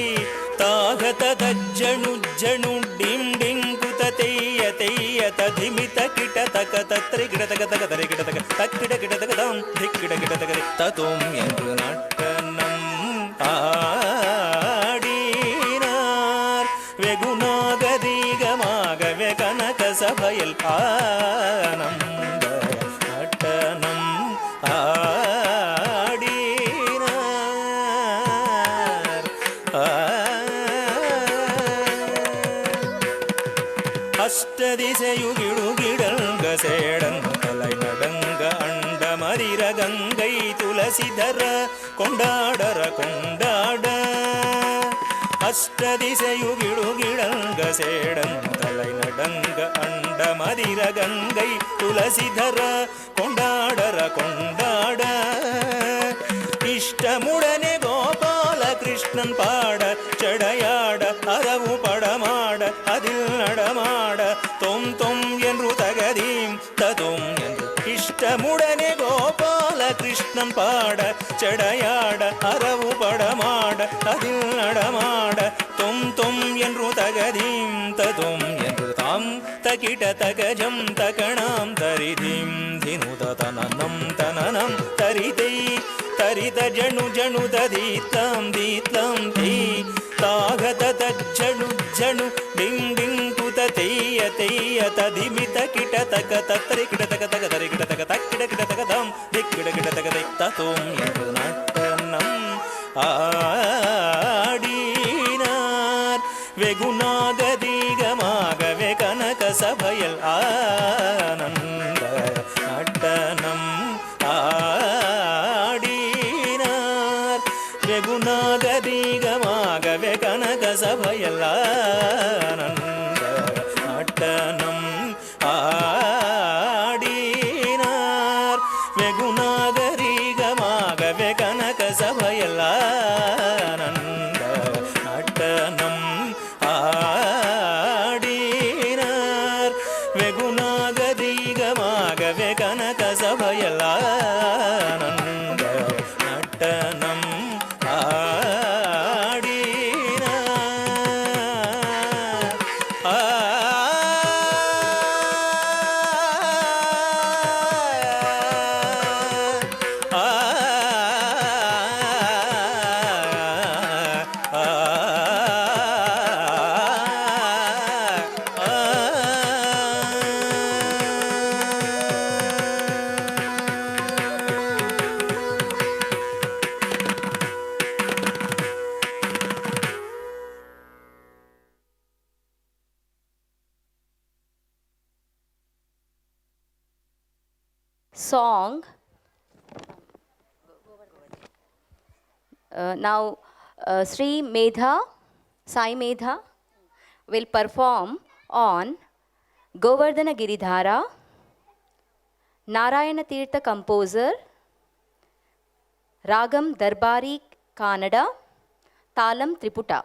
தாக ததஜணு ஜணு டிம் டிங் குத தெய்ய தெய்ய ததிமித கிட தக தத்ரி கிட தக தக தரி கிட தக தக்கிட கிட தக தாம் திக்கிட கிட தக ததும் என்று நடனம் ஆடினார் வெகு நாகரிகமாகவே கனக சபையில் ஆனந்த நடனம் ஆடினார் அஷ்டதிசையுகிடுகிடல்க சேடன் தலை நடங்க அண்ட மரிர கங்கை துளசிதர கொண்டாடர கொண்டாட அஷ்டதிசையுகிடுகிடல்க சேடன் தலை நடங்க அண்ட மரிர கங்கை துளசிதர கொண்டாடர கொண்டாட இஷ்டமுடனே கோபால கிருஷ்ணன் பாட செடையாட அரவு படமாட அதில் நடமாட தொம் தொம் என்று தகதீம் ததும் என்று இஷ்டமுடனே கோபால கிருஷ்ணன் பாட செடையாட அரவு படமாட அதில் நடமாட தொம் தொம் என்று தகதீம் ததும் என்று தாம் தகிட தகஜம் தகணாம் தரிதீம் தினுத தனனம் தனனம் தரிதை தரித ஜணு ஜணு ததீத்லாம் தீத்லாம் தீ தாக ததஜணு ஜணு டிங் டிங் குத தெய்ய தெய்ய ததிமித கிட தக தத்ரி கிட தக தக தரி கிட தக தக்கிட கிட தக தாம் திக்கிட கிட தக தை ததும் என்று நடனம் ஆடினார் வெகு நாகரிகமாகவே கனக சபையில் ஆனந்த நடனம் ஆடினார் வெகு நாகரிகமாகவே கனக சபையில் ஆனந்த நடனம் ஆடினார் வெகு நாகரிகமாகவே கனக சபையில் ஆனந்த நடனம் ஆடினார் வெகு நாகரிகமாகவே கனக சபையில் ஆனந்த நடனம் song. Now Sri Medha, Sai Medha will perform on Govardhana Giridhara, Narayana Tirtha composer, Ragam Darbari Kannada, Talam Triputa.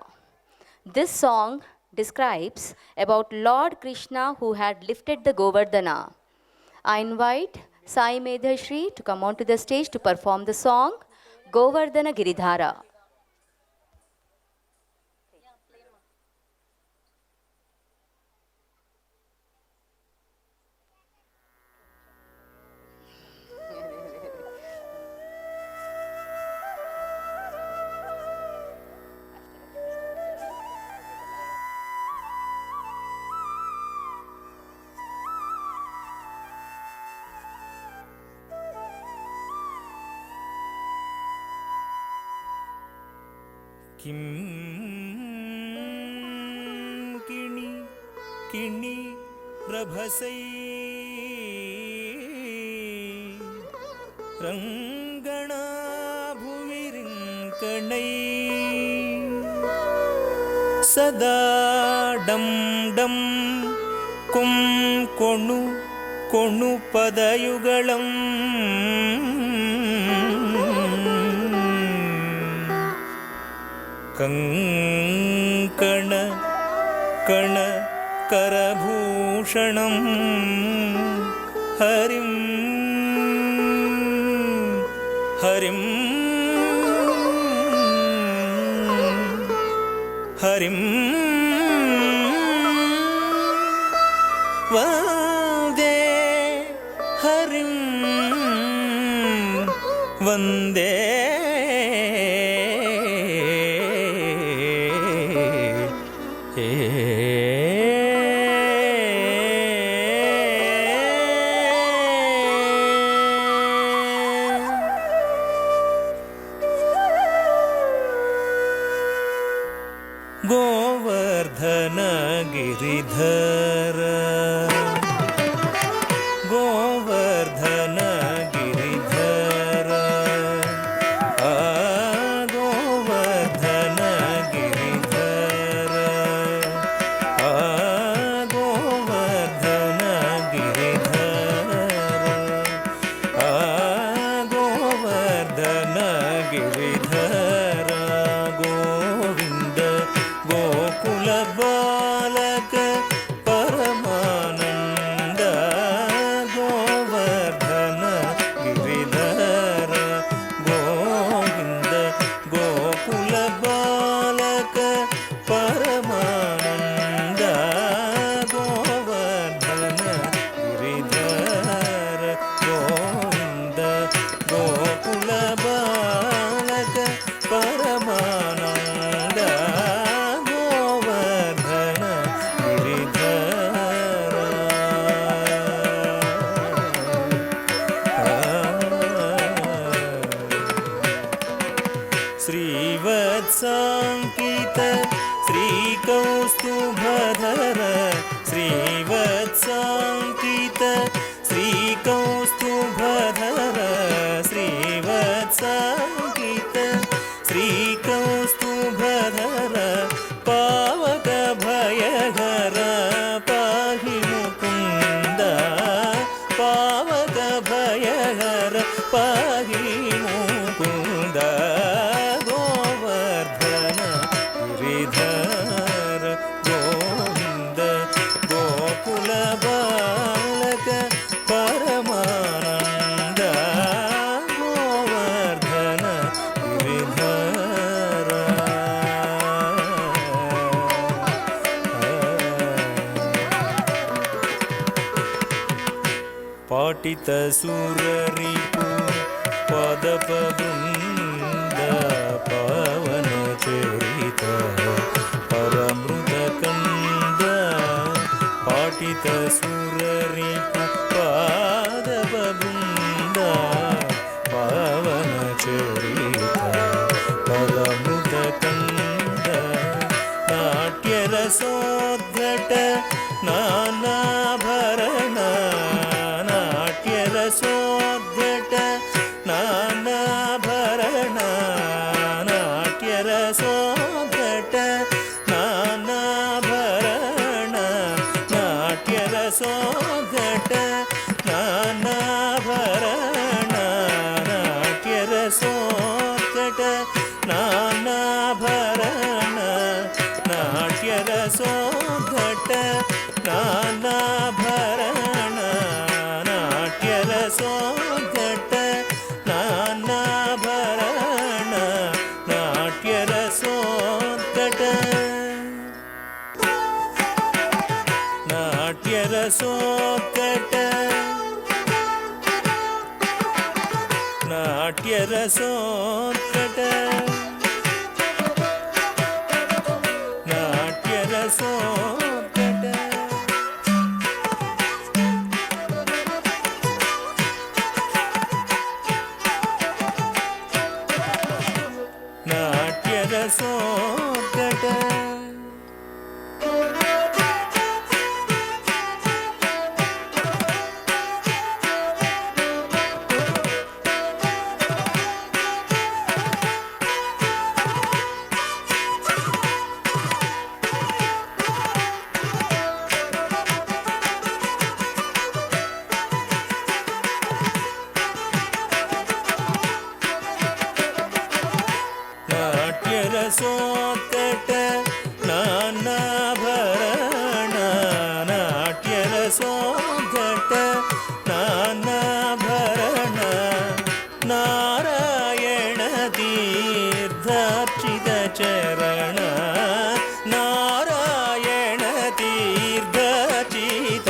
This song describes about Lord Krishna who had lifted the Govardhana. I invite Sai Medhashri to come onto the stage to perform the song Govardhana Giridhara. किं किणि किणि रभसै रङ्गणाभुविरिङ्कणै सदा डं डं कुं कोणु कोणु पदयुगळम् कंकण कण करभूषणं हरिं हरिं हरिं वन्दे हरिं वन्दे गोवर्धन गिरिधर गोवर्धन गिरिधर गोवर्धन गिरिधर गोवर्धन गिरिधर गोवर्धन गिरिधर गोविंद गोकुल बालक परमानंद गोवर्धन गिरिधर गोविंद गोकुल बालक परमानंद गोवर्धन गिरिधर गोविंद गोकुल बालक परमानंद गोवर्धन गिरिधर श्रीवत्साङ्कित श्रीकौस्तुभधर श्रीवत्साङ्कित श्रीकौस्तुभधर श्रीवत्साङ्कित श्रीकौस्तुभधर पावक भयहर पाहि मुकुन्द पावक भयहर पाहि मुकुन्द गोवर्धन गिरिधर गोविंद गोकुल बालक परमानंद गोवर्धन गिरिधर पाटित सुररिपु पदपवृन्द पवन चरित परमृत कंद पाटित सुररिपु पदपवृन्द पवन चरित परमृत कंद नाट्यरसोद्घट नानाभरण नाट्यरसोद्घट नानाभरण नाट्यरसोद्घट नानाभरण नाट्यरसोद्घट नानाभरण नाट्यरसोद्घट ना नाट्यरसोत्कट नाट्यरसोत्कट नाट्यरसोत्कट नाट्यरसोत्कट नाट्यरसोत्कट नानाभरण नाट्यरसोत्कट नानाभरण नारायण तीर्थार्चित चरण नारायण तीर्थार्चित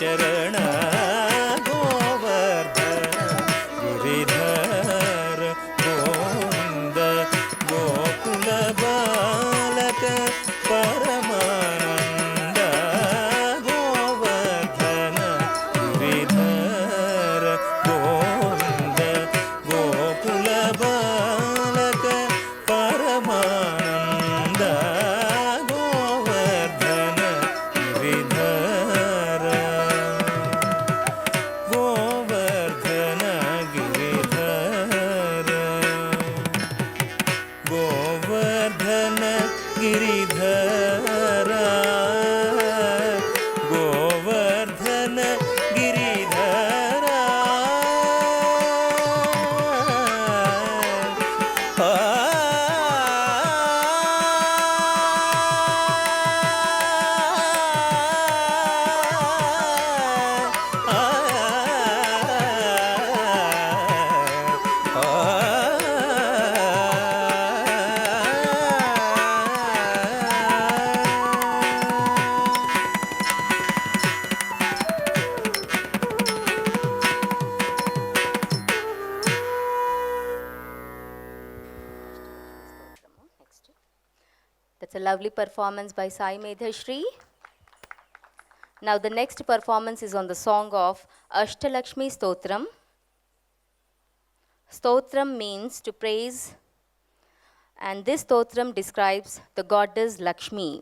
चरण गोवर्धन गिरिधर गोविंद गोकुल बालक परमानंद गोवर्धन गिरिधर गोविंद गोकुल बालक परमानंद Govardhan Giridhar Govardhan Giridhar Govardhan Giridhar Govardhan Giridhar That's a lovely performance by Sai Medhashri. Now the next performance is on the song of Ashtalakshmi Stotram. Stotram means to praise, and this stotram describes the goddess Lakshmi.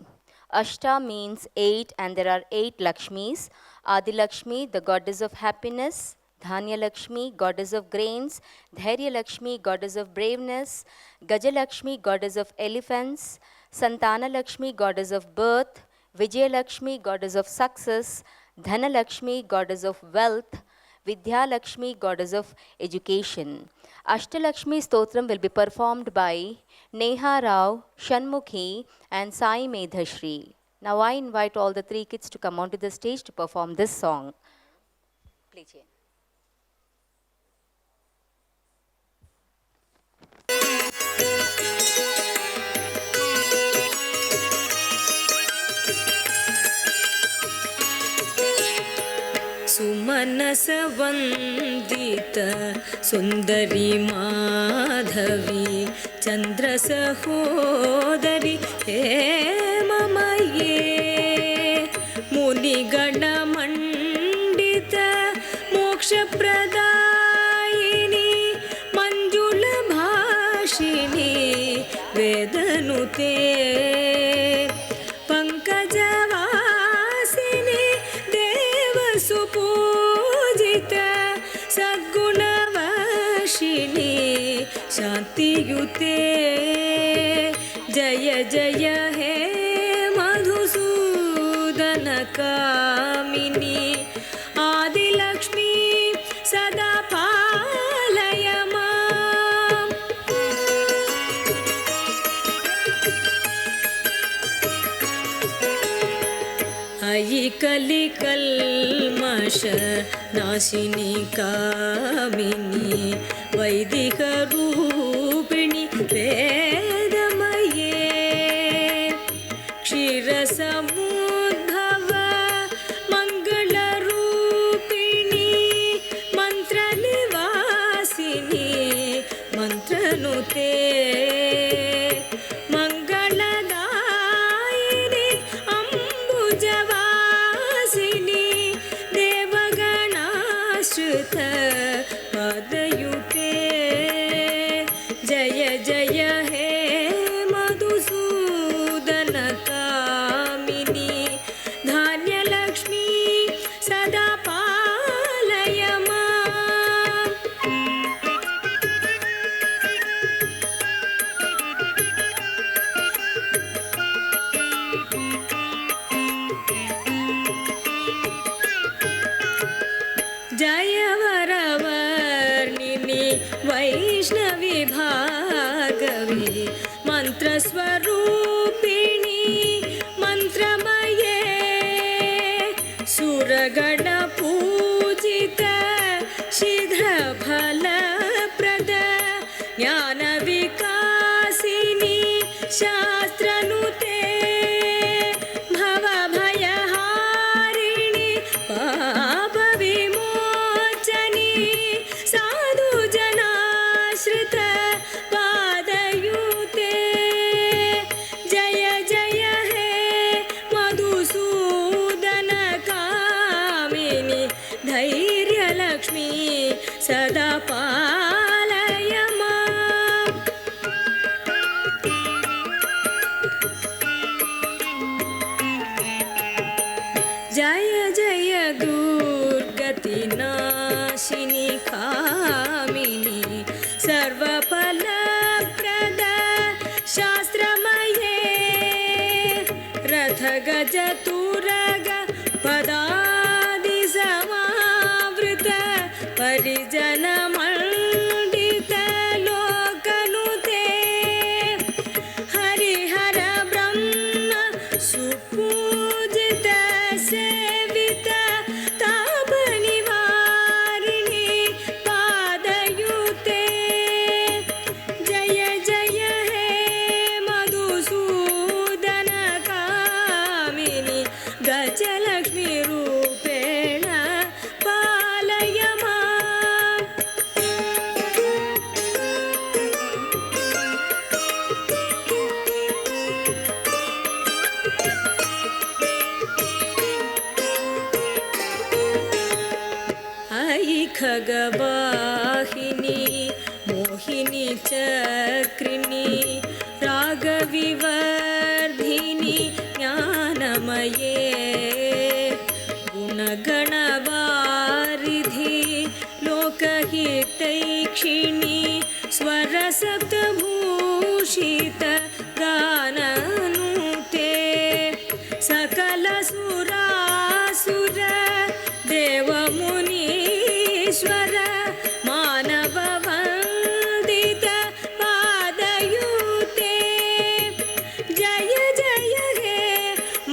Ashta means 8, and there are 8 Lakshmis. Adi Lakshmi, the goddess of happiness. Dhanya Lakshmi, goddess of grains. Dhairya Lakshmi, goddess of braveness. Gaja Lakshmi, goddess of elephants. Santana Lakshmi, goddess of birth. Vijaya Lakshmi, goddess of success. Dhana Lakshmi, goddess of wealth. Vidya Lakshmi, goddess of education. Ashtalakshmi Stotram will be performed by Neha Rao, Shanmukhi and Sai Medhashri. Now I invite all the 3 kids to come onto the stage to perform this song. Please. सुमनस वंदित सुंदरी माधवी चंद्र सहोदरी हे ममये मुनिगण मंडित मोक्ष प्रदायिनी मंजुल भाषिणी वेदनुते पंकजवासिनी देव सुपूजित सद्गुणवाशिनी शांतियुते जय जय हे मधुसूदन कामिनी आदिलक्ष्मी सदा पालय माम् अयि कलिकल्मष नाशिनी कामिनी वैदिक रूपिणी वेदमये क्षीरसमुद्भव मङ्गलरूपिणी मन्त्रनिवासिनी मन्त्रनुते मङ्गलदायिनी अम्बुजवासिनी देवगणाश्रित पदयुते जय जय हे मधुसूदन कामिनी धान्यलक्ष्मी सदा पालय माम्। जय वरवर्णिनि वैष्णवी भागवी मन्त्रस्वरूपिणी मन्त्रमये सुरगणपूजित शीघ्रफलप्रद ज्ञानविकासिनी शास्त्रनुते भवभयहारिणि पापविमोचनी साधुजनाश्रित पादयुते जय जय हे मधुसूदन कामिनी धैर्यलक्ष्मी सदा पालय माम्। जय जय दुर्गतिनाशिनी कामिनी सर्वफलप्रद शास्त्रमये रथगजतुरग पदादिसमावृत परिजनमण्डित लोकनुते हरिहर ब्रह्म सुपूजित सेवित तापनिवारिणि पादयुते जय जय हे मधुसूदन कामिनी गजलक्ष्मी रूपेण पालय माम्। अयि खगवाहिनी मोहिनी चक्रिणी रागविवर्धिनी ज्ञानमये गुणगणवारिधि लोकहितैक्षिणी स्वरसप्तभूषित गाननुते सकलसुरासुर देवमुनीश्वर मानववन्दित पादयुते जय जय हे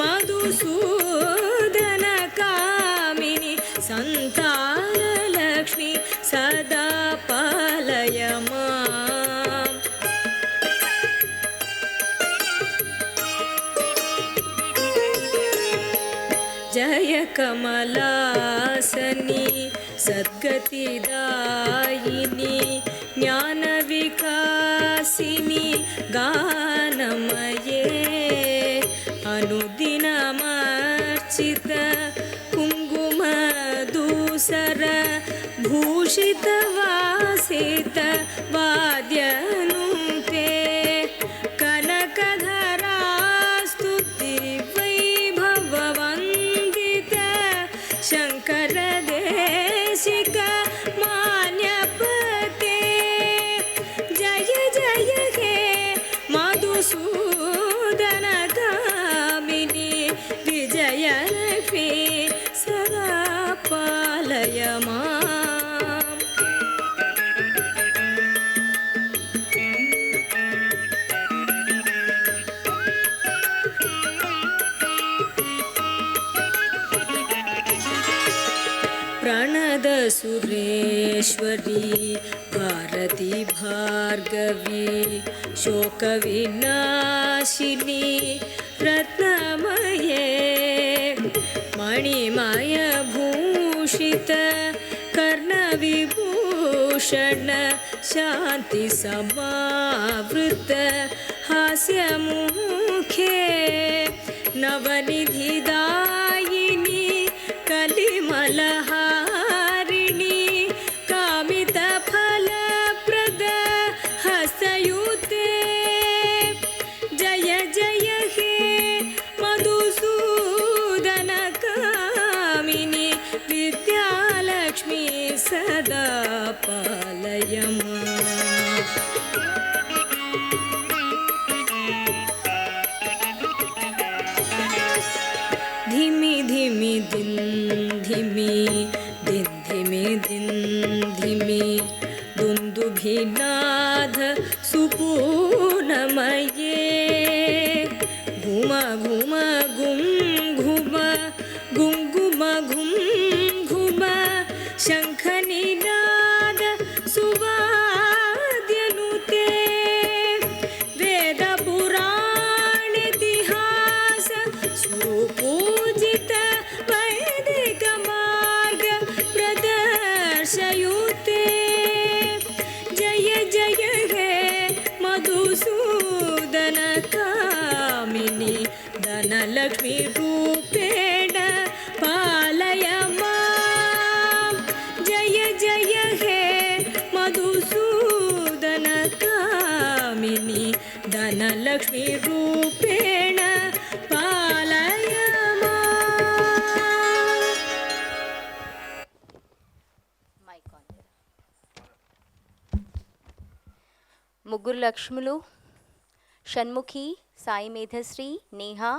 मधुसूदन कामिनी सन्तानलक्ष्मी सदा पालय माम्। जय कमलासनी सद्गतिदायिनी ज्ञानविकासिनी गानमये अनुदिनमर्चित कुङ्कुमधूसर भूषितवासित वाद्यनुते कनकधरास्तुति वैभववन्दित शङ्करदेशिक मान्यपते जय जय हे मधुसूदन कामिनी विजयलक्ष्मी सदा पालय माम्। प्रणद सुरेश्वरी भारती भार्गवी शोकविनाशिनी रत्नमये मणिमयभूषित कर्णविभूषण शान्तिसमावृत हास्यमुखे नवनिधिदायिनी कलिमलहारिणी कामितफलप्रद हस्तयुते जय जय हे मधुसूदन कामिनी विद्यालक्ष्मी सदा पालय माम्। धिमि धिमि दिन धिमि दिन धिमि दिन धिमि दुन्दुभिनाद सुपूर्णमये घुम घुम गुं घुम गुङ्गुम घुं घुम शङ्खनिनाद सुवाद्यनुते वेदपुराणेतिहास सुपूजित वैदिकमार्ग प्रदर्शयुते जय जय हे मधुसूदन कामिनी धनलक्ष्मी रूपेण पालय माम्। जय जय हे मधुसूदन कामिनी धनलक्ष्मी रूपेण पालय माम्। ముగ్గురు లక్ష్ములు షణ్ముఖి, సాయి మేధశ్రీ, నేహా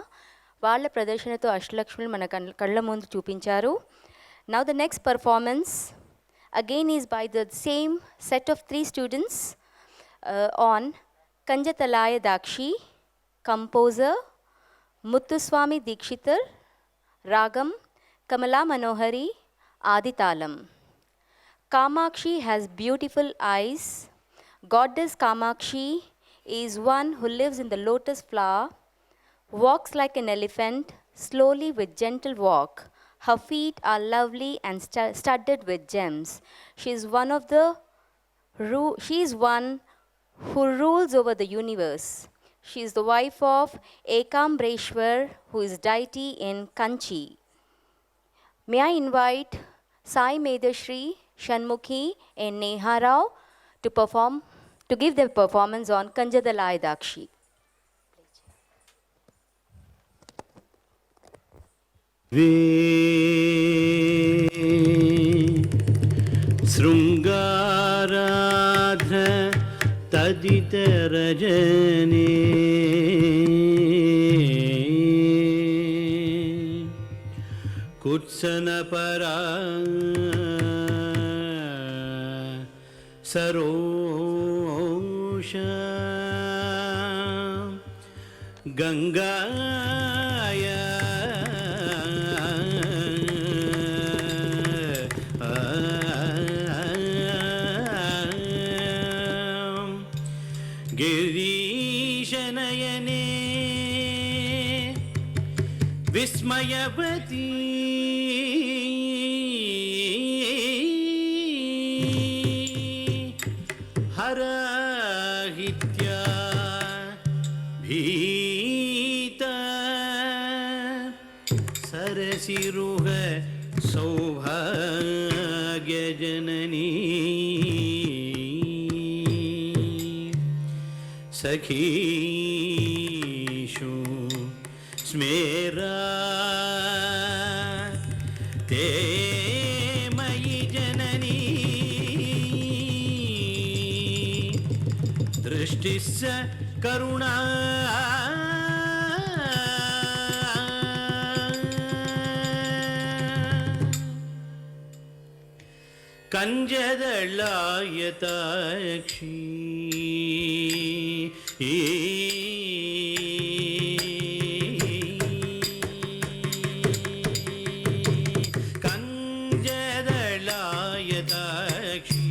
వాళ్ళ ప్రదర్శనతో అష్టలక్ష్ములు మన కళ్ళ ముందు చూపించారు. Now the next performance again is by the same set of 3 students on కంజతలాయ దాక్షి, కంపోజర్ ముత్తుస్వామి దీక్షితర్, రాగం కమలా మనోహరి, ఆదితాళం. Kamakshi has beautiful eyes. Goddess Kamakshi is one who lives in the lotus flower, walks like an elephant, slowly with gentle walk. Her feet are lovely and studded with gems. She is one who rules over the universe. She is the wife of Ekambreshwar, who is deity in Kanchi. May I invite Sai Medhashri, Shanmukhi and Neha Rao to give their performance on Kanjadalaya Dakshi. शृङ्गाराध्र तदितरजने कुत्सनपरा सरोष गंगाया गिरीशनयने विस्मयवती हरहित्या भीत सरसिरुह सौभाग्यजननी सखीषु स्मेरा ते मयि जननी दृष्टिस्स करुणा कंजदलायताक्षी कंजदलायताक्षी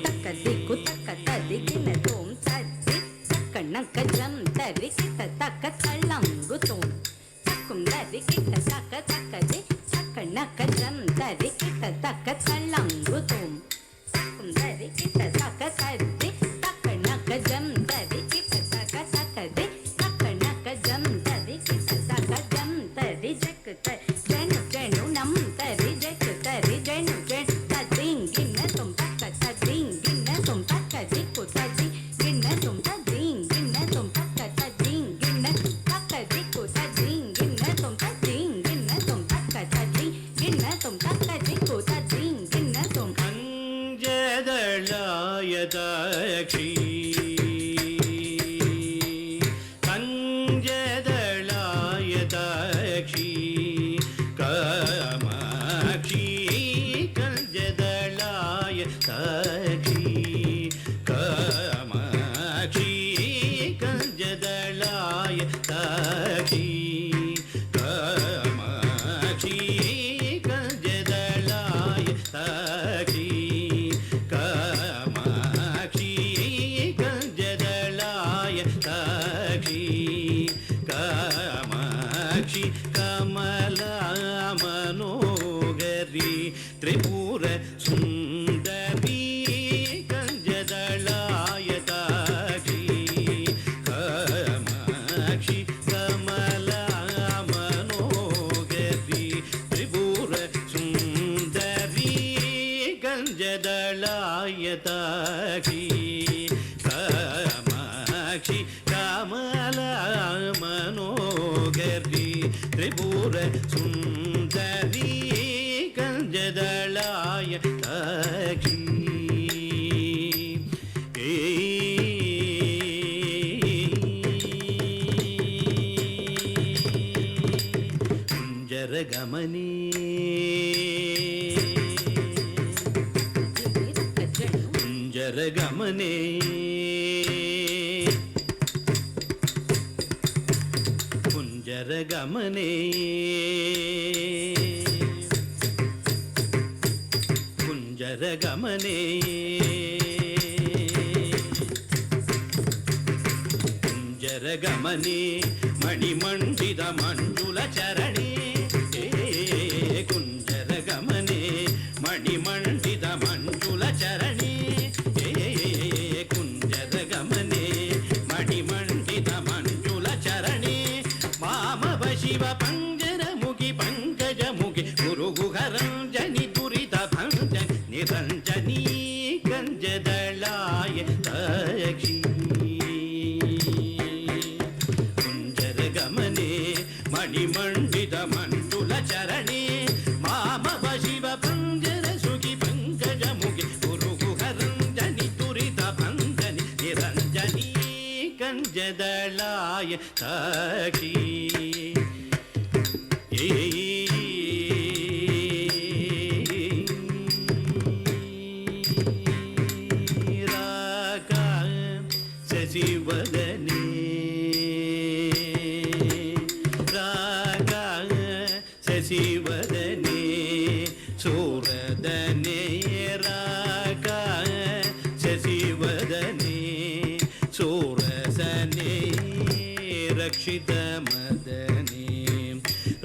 తక్క దిక్కు తక్క తదిగిన తోం తద్ది తక్కనక జం తరికిట తక్క తళంగు తోం తక్కుం తరికిట తక్క తక్కది తక్కనక జం తరికిట తక్క తళంగు తోం తక్కుం తరికిట తక్క తద్ది తక్కనక జం తరికిట తక్క తక్కది తక్కనక జం తరికిట తక్క జం తరి జక్ జను జను నం తరి జక్ తరి జను జను తదింగిన తొం తక్క తదింగిన తొం తక్క దిక్కు తదింగిన తొం తదింగిన తొం తక్క తదింగిన తక్క దిక్కు తదింగిన తొం తదింగిన తొం తక్క తదింగిన తొం తక్క దిక్కు తదింగిన తొం கஞ்சதளாயதாட்சி கஞ்சதளாயதாட்சி காமாட்சி கஞ்சதளாயதாட்சி காமாட்சி கஞ்சதளாயதாட்சி காமாட்சி கஞ்சதளாயதாட்சி காமாட்சி கஞ்சதளாயதாட்சி காமாட்சி கமலா மனோகரி திரிபுர சுந்தரி கஞ்சதளாயதாட்சி காமாட்சி கமலா மனோகரி திரிபுர சுந்தரி கஞ்சதளாயதாட்சி காமாட்சி கமலா மனோகரி திரிபுர சுந்தரி கஞ்சதளாயதாட்சி குஞ்சரகமனே குஞ்சரகமனே குஞ்சரகமனே குஞ்சரகமனே குஞ்சரகமனே மணிமண்டித மஞ்சுள சரணே குஞ்சரகமனே மணிமண்டித மஞ்சுள சரணே குஞ்சரகமனே மணிமண்டித மஞ்சுள சரணே மாமவ சிவ பஞ்சரமுகி பங்கஜமுகி குருகுஹரஞ்சனி துரித பஞ்சன் நிரஞ்சனி கஞ்சதளாயதாட்சி குஞ்சரகமனே மணிமண்டித மஞ்சுள சரணே மாமவ சிவ பஞ்சர சுகி பங்கஜமுகி குருகுஹரஞ்சனி துரித பஞ்சனி நிரஞ்சனி கஞ்சதளாயதாட்சி ராகா சசிவதனே ராகா சசிவதனே சூரதனே ராகா சசிவதனே சூரசனே ரக்ஷித மதனே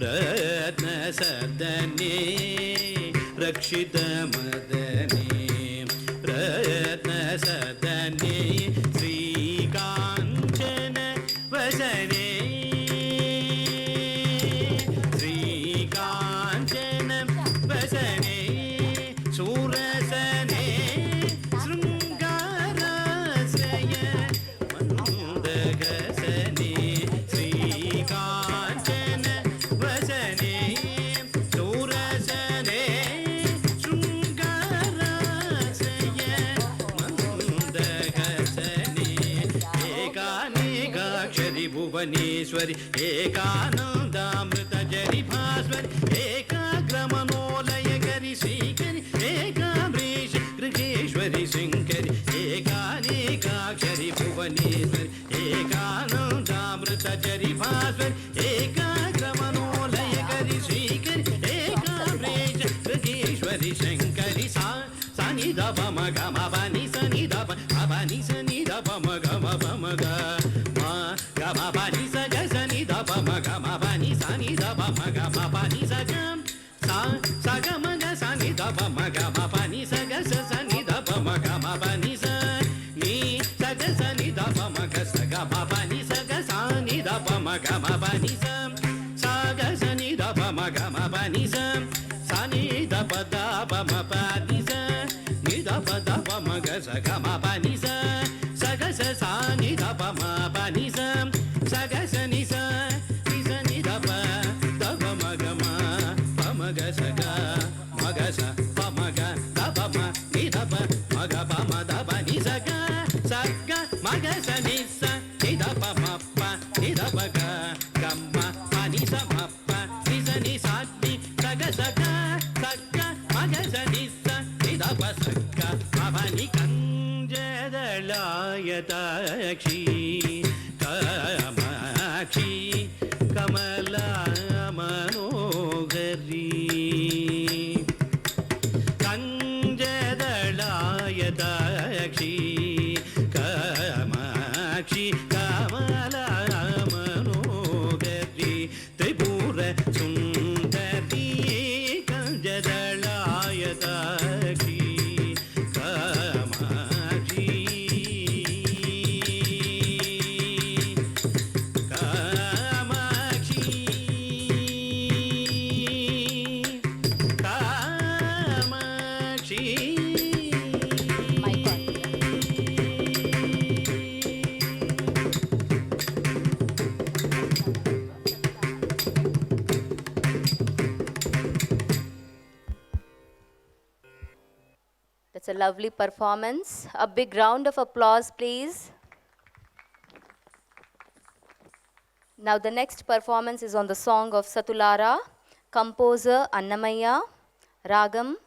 ரத்ன சதனே ரக்ஷித மதனே ரத்ன சதனே ஸ்ரீகாஞ்சன வசனே ஸ்ரீகாஞ்சன வசனே சூரசனே ஸ்ருங்காரசய மந்தகசனே ஸ்ரீகாஞ்சன வசனே சூரசனே ஸ்ருங்காரசய மந்தகசனே ஏகாநேகாக்ஷரி புவனேஸ்வரி ஏகானந்தாமிருத ஜரி பாஸ்வரி ஏகாகிரமனோலயகரி ஸ்ரீகரி ஏகாம்ரேஷ கிருகேஸ்வரி சிங்கரி ஏகாநேகாக்ஷரி புவனேஸ்வரி ஏகானந்தாமிருத ஜரி பாஸ்வரி ஏகாகிரமனோலயகரி ஸ்ரீகரி ஏகாம்ரேஷ கிருகேஸ்வரி சங்கரி சானி da pa ma ga ma pa ni sa ni da pa ni sa ni da pa ma ga ma pa ma ga pa ni sa ga sa ni da pa ma ga ma pa ni sa ni da pa ma ga ma pa ni sa ga sa ga ma ga sa ni da pa ma ga ma pa ni sa ga sa ni da pa ma ga ma pa ni sa ga sa ni da pa ma ga sa ga ma pa ni sa ga sa ni da pa ma ga ma pa ni sa ga sa ni da pa ma ga ma pa ni sa ni da pa ma pa ni sa ni da pa ma ga sa ga ma pa ni sa ga sa ni da pa ma pa ni sa ga sa ni ni da pa ma ga ma ga sa ga ma ga sa pa ma ga da pa ma ni da pa ma ga pa ma da pa ni sa ga ma ga sa ni da pa ma pa ni da pa ga ma pa ni sa ma pa ni sa ni sa ga ma ga sa ni da pa sa ga ma pa ni kanjadalayatakshi kamakshi kamala manogari kanjadalayatakshi kamakshi kamala manogari tripura sundari kanjadalayatakshi kamakshi That's a lovely performance. A big round of applause, please. Now the next performance is on the song of Satulara, composer Annamaya, Ragam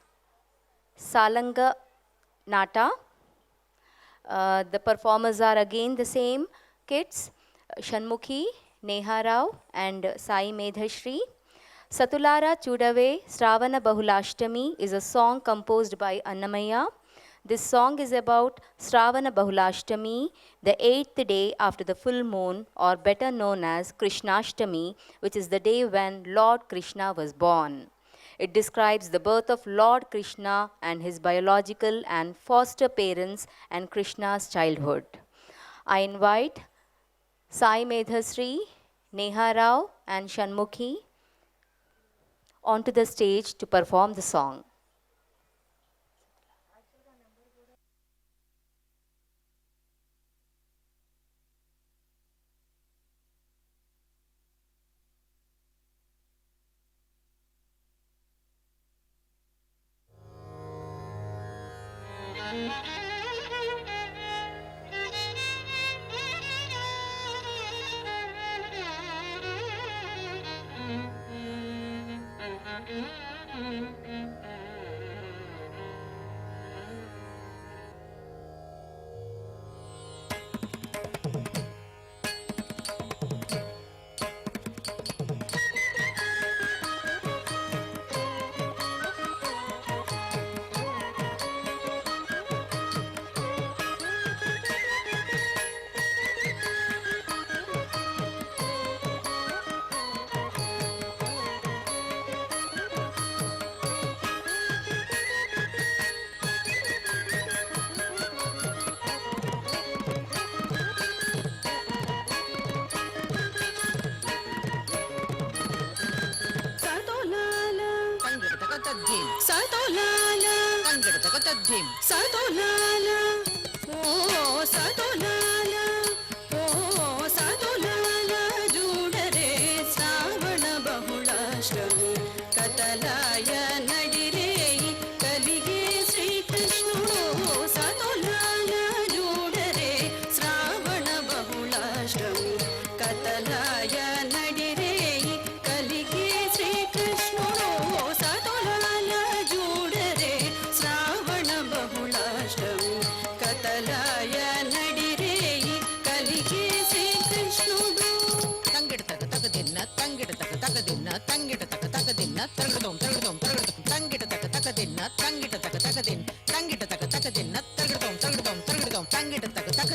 Salanga Nata. The performers are again the same kids, Shanmukhi, Neha Rao and Sai Medhashri. Satulara Chudave Sravana Bahulashtami is a song composed by Annamaya. This song is about Sravana Bahulashtami, the 8th day after the full moon, or better known as Krishnashtami, which is the day when Lord Krishna was born. It describes the birth of Lord Krishna and his biological and foster parents and Krishna's childhood. I invite Sai Medhasri, Neha Rao and Shanmukhi onto the stage to perform the song. Satolala, oh Satolala, oh Satolala, judare Sravana Bahulashtami, Katalaya Nadire, Kalige Sri Krishna, oh Satolala, judare Sravana Bahulashtami, Katalaya Nadire, Kalige Sri Krishna, oh Satolala, judare Sravana Bahulashtami, Katalaya Nadire, Kalige Sri Krishna. Tangita taka taka din, tangita taka taka din, tangita taka taka din, tangita taka taka din, tangita taka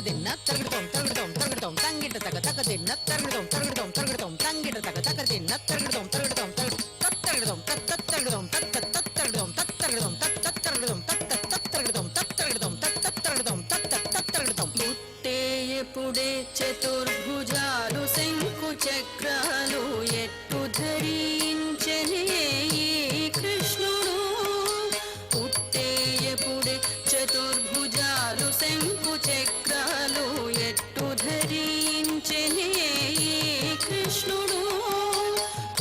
దిన్న తరగడతాం తరగడతాం తరగడతాం తంగిట తగ తగ దిన్న తరగడతాం తరగడతాం తరగడతాం తంగిట తగ తగ దిన్న తరగడతాం తరగడతాం తరగడతాం తరగడతాం తరగడతాం తరగడతాం తరగడతాం తరగడతాం తరగడతాం తరగడతాం పుట్టే ఎప్పుడే చతుర్భుజాలు శంకు చక్రాలు ఎట్టు ధరించనే ఈ కృష్ణుడు పుట్టే ఎప్పుడే చతుర్భుజాలు శంకు చక్రాలు ఎట్టు ధరించనే ఈ కృష్ణుడు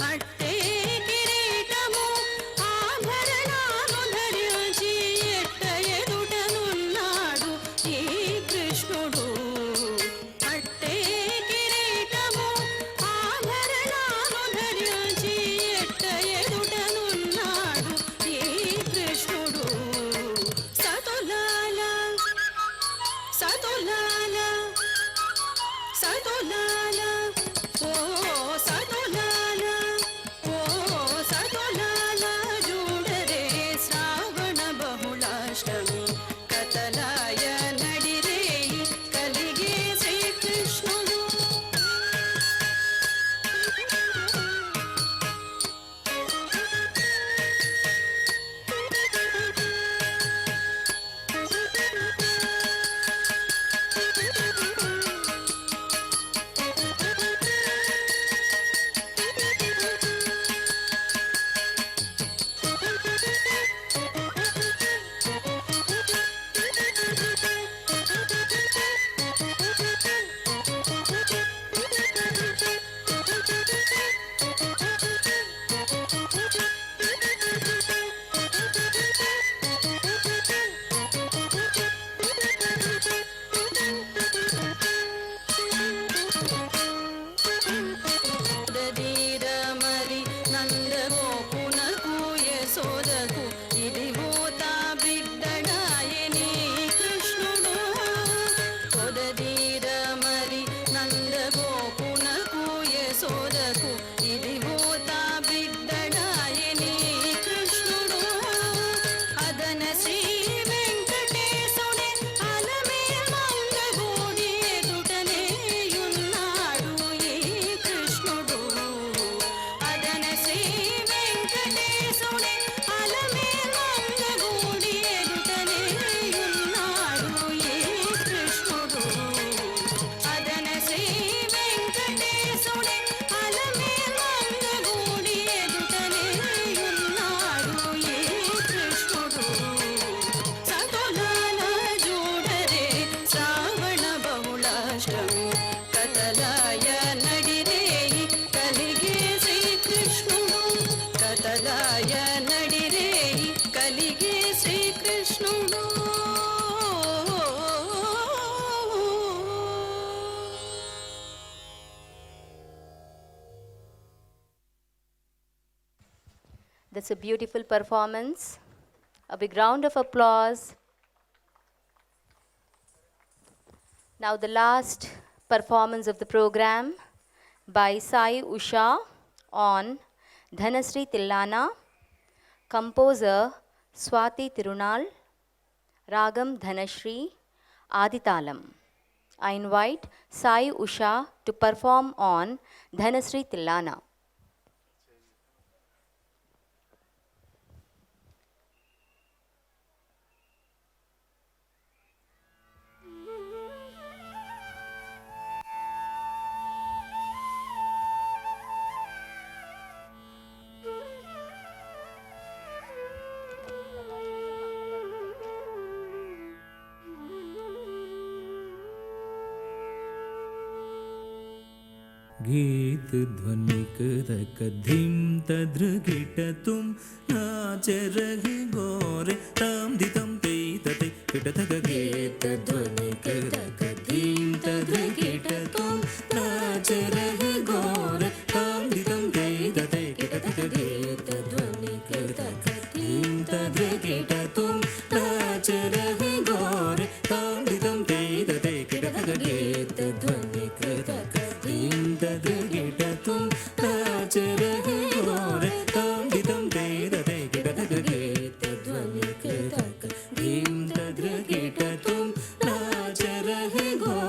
అట్టే కిరీటము ఆభరణాలు ధరించి ఎట్ట ఎదుటనున్నాడు ఈ కృష్ణుడు అట్టే కిరీటము ఆభరణాలు ధరించి ఎట్ట ఎదుటనున్నాడు ఈ కృష్ణుడు సతులాల సతులాల సతులాల ఓ సతులాల ఓ సతులాల జూడరే శ్రావణ బహుళాష్టమి కతలాయ నడిరే కలిగే శ్రీకృష్ణుడు మరి నందగోపునకు యశోదకు ఇదిగో తా బిడ్డడాయని కృష్ణుడు కొదదీర మరి నందగోపునకు యశోదకు ఇదిగో తా బిడ్డడాయని కృష్ణుడు అదన శ్రీ వెంకటేశుడే అలమే మంగగూడి ఎదుటనే ఉన్నాడు ఈ కృష్ణుడు అదన శ్రీ వెంకటేశుడే అలమే మంగగూడి ఎదుటనే ఉన్నాడు ఈ కృష్ణుడు అదన శ్రీ వెంకటేశుడే అలమే మంగగూడి ఎదుటనే ఉన్నాడు ఈ కృష్ణుడు సతులాల జూడరే శ్రావణ బహుళాష్టమి కతలాయ నడిరే కలిగే శ్రీకృష్ణుడు కతలాయ నడిరే కలిగే శ్రీకృష్ణుడు That's a beautiful performance. A big round of applause. Now the last performance of the program by Sai Usha on Dhanasri Tillana, composer Swati Tirunal, Ragam Dhanasri, Aditalam. I invite Sai Usha to perform on Dhanasri Tillana. गीत ध्वनिक रक धिम तद्रगिट तुम नाच रहे गोरे ताम दितम ते तते kit तक गीत ध्वनिक रक धिम तद्रगिट तुम नाच रहे गोरे ताम दितम ते तते किट तक गीत ध्वनिक रक धिम तद्रगिट तुम नाच रहे गोरे ताम दितम ते तते किट तक गीत ध्वनिक रक तद्गिट तुम नाच रहे गोरे ताम दितम ते तते किट तक गीत ध्वनिक तक धीम तद्गिट तुम नाच रहे गोरे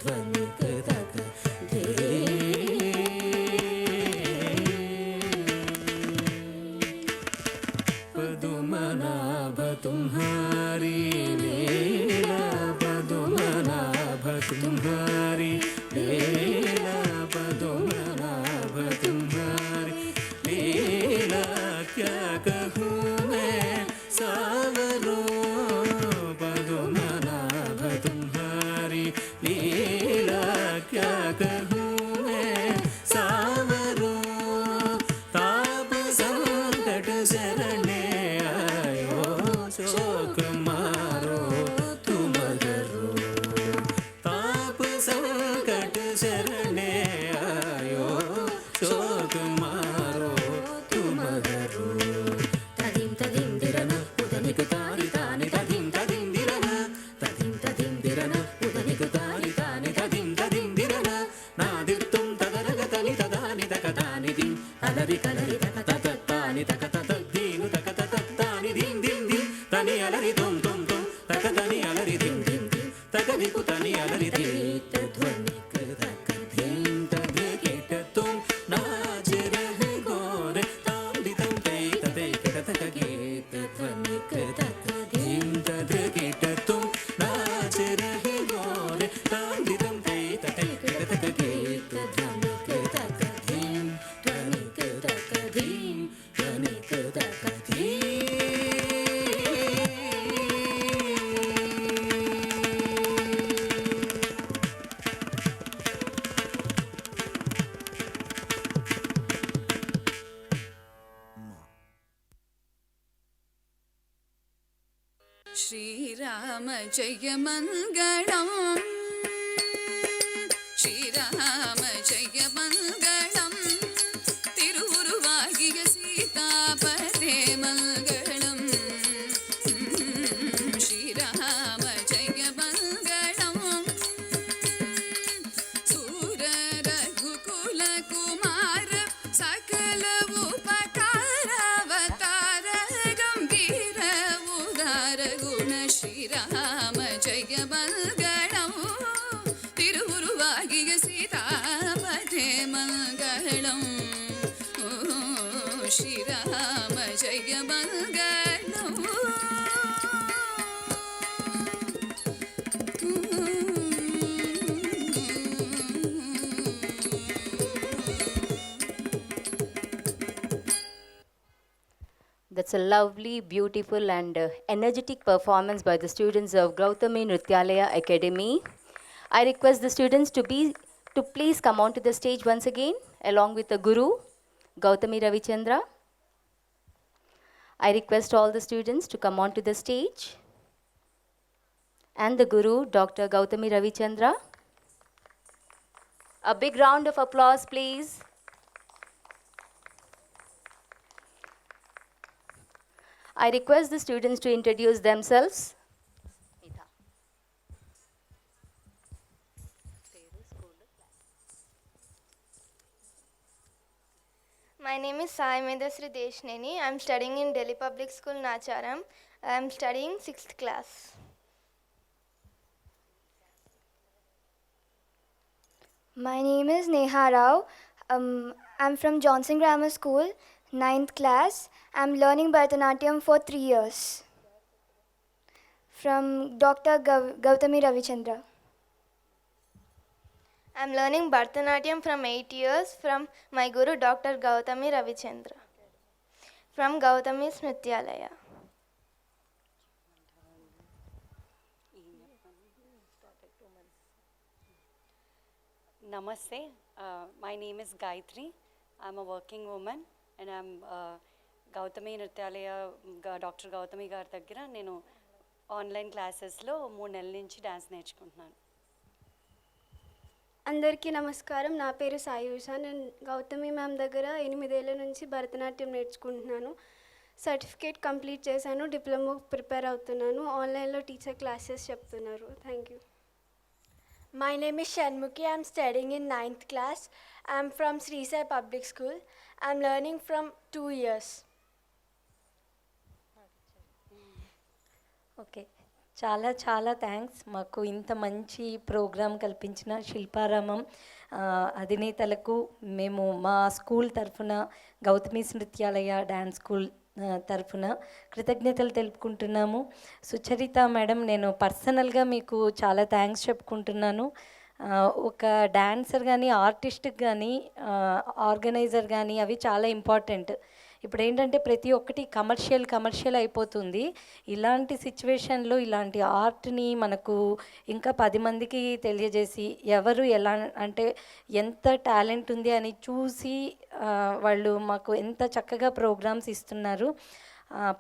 ध्वनि तक धे पदुमनाभ तुम्हारी लीला पदुमनाभ तुम्हारी लीला पदुमनाभ तुम्हारी लीला क्या कहूँ मैं सावरो पदुमनाभ तुम्हारी लीला क्या कहूँ मैं सावरो ताप संकट शरणे आयो शोक मारो तुम धरो ताप संकट शरणे आयो शोक मारो तुम धरो तदिं दिरन उदनिक तारि तानि तदिं दिरन तदिं दिरन उदनिक तारि तानि तदिं दिरन नादिर्तुं तदरगतनि तदानि तकतानि दिं अलरि कलरि तकततानि तकततद्दीनु तकततत्तानि दिं दिं दिं तनि अलरि तुं तुं तुं तकतनि अलरि दिं दिं दिं तकदिकु तनि अलरि धीत ध्वनिक तक धीं तद्केट तुं नाच रहे गोरे तां दितं ते तते केट तक गीत ध्वनिक तक धीं तद्केट तुं नाच रहे गोरे तां दितं ते तते केट तक गीत ध्वनिक तक धीं ध्वनिक तक धीं ध्वनिक तक धीं श्रीराम जय मङ्गलम् श्रीराम जय मङ्गलम् तिरुवरुवागिय सीतापते मङ्गलम् श्रीराम जय मङ्गलम् सूर रघुकुल कुमार सकल उपकार अवतार गंभीर उदार गुण श्रीराम जय मङ्गलम् तिरुवरुवागिय सीतापते मङ्गलम् श्रीराम जय That's a lovely, beautiful and energetic performance by the students of Gautami Nrityalaya Academy. I request the students to please come onto the stage once again along with the Guru, Gautami Ravichandra. I request all the students to come onto the stage and the Guru, Dr. Gautami Ravichandra. A big round of applause, please. I request the students to introduce themselves. My name is Sai Medasri Deshneni. I am studying in Delhi Public School, Nacharam. I am studying 6th class. My name is Neha Rao. I am from Johnson Grammar School, 9th class. I am learning Bharatanatyam for 3 years from Dr. Gautami Ravichandra. I am learning Bharatanatyam from 8 years from my Guru Dr. Gautami Ravichandra from Gautami Nrityalaya. Namaste. My name is Gayatri. I'm a working woman and I'm Gautami Nrityalaya Dr. Gautami గారి దగ్గర నేను online క్లాసెస్లో 3 నెలల నుంచి dance నేర్చుకుంటున్నాను. అందరికీ నమస్కారం. నా పేరు సాయి ఉషా. నేను గౌతమి మ్యామ్ దగ్గర 8 ఏళ్ల నుంచి భరతనాట్యం నేర్చుకుంటున్నాను. సర్టిఫికేట్ కంప్లీట్ చేశాను. డిప్లొమా ప్రిపేర్ అవుతున్నాను. ఆన్లైన్లో టీచర్ క్లాసెస్ చెప్తున్నారు. Thank you. My name is Shanmukhi. I am studying in 9th class. I am from Sri Sai Public School. I am learning from 2 years. Okay. చాలా చాలా thanks మాకు ఇంత మంచి programme కల్పించిన శిల్పారామం అధినేతలకు మేము మా స్కూల్ తరఫున గౌతమి నృత్యాలయ డ్యాన్స్ స్కూల్ తరఫున కృతజ్ఞతలు తెలుపుకుంటున్నాము. సుచరిత మేడం, నేను పర్సనల్గా మీకు చాలా థ్యాంక్స్ చెప్పుకుంటున్నాను. ఒక డాన్సర్ కానీ, ఆర్టిస్ట్ కానీ, ఆర్గనైజర్ కానీ అవి చాలా ఇంపార్టెంట్. ఇప్పుడు ఏంటంటే ప్రతి ఒక్కటి కమర్షియల్ అయిపోతుంది. ఇలాంటి సిచ్యువేషన్లో ఇలాంటి ఆర్ట్ని మనకు ఇంకా 10 మందికి తెలియజేసి ఎవరు ఎలా అంటే ఎంత టాలెంట్ ఉంది అని చూసి వాళ్ళు మాకు ఎంత చక్కగా ప్రోగ్రామ్స్ ఇస్తున్నారు.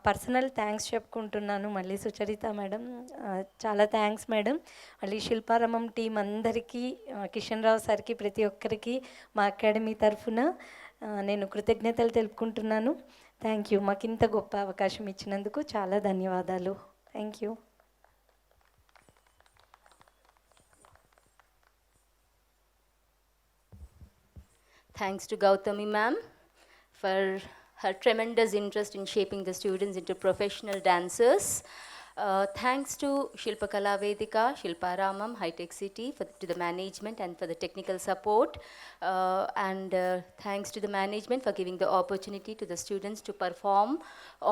పర్సనల్ థ్యాంక్స్ చెప్పుకుంటున్నాను. మళ్ళీ సుచరిత మేడం చాలా థ్యాంక్స్ మేడం. మళ్ళీ శిల్పారామం టీం అందరికీ, కిషన్ రావు సార్కి, ప్రతి ఒక్కరికి మా అకాడమీ తరఫున నేను కృతజ్ఞతలు తెలుపుకుంటున్నాను. Thank you. మాకు ఇంత గొప్ప అవకాశం ఇచ్చినందుకు చాలా ధన్యవాదాలు. Thank you. Thanks to Gautami ma'am for her tremendous interest in shaping the students into professional dancers. Thanks to Shilpakala Vedika, Shilparamam, High Tech City to the management and for the technical support. And thanks to the management for giving the opportunity to the students to perform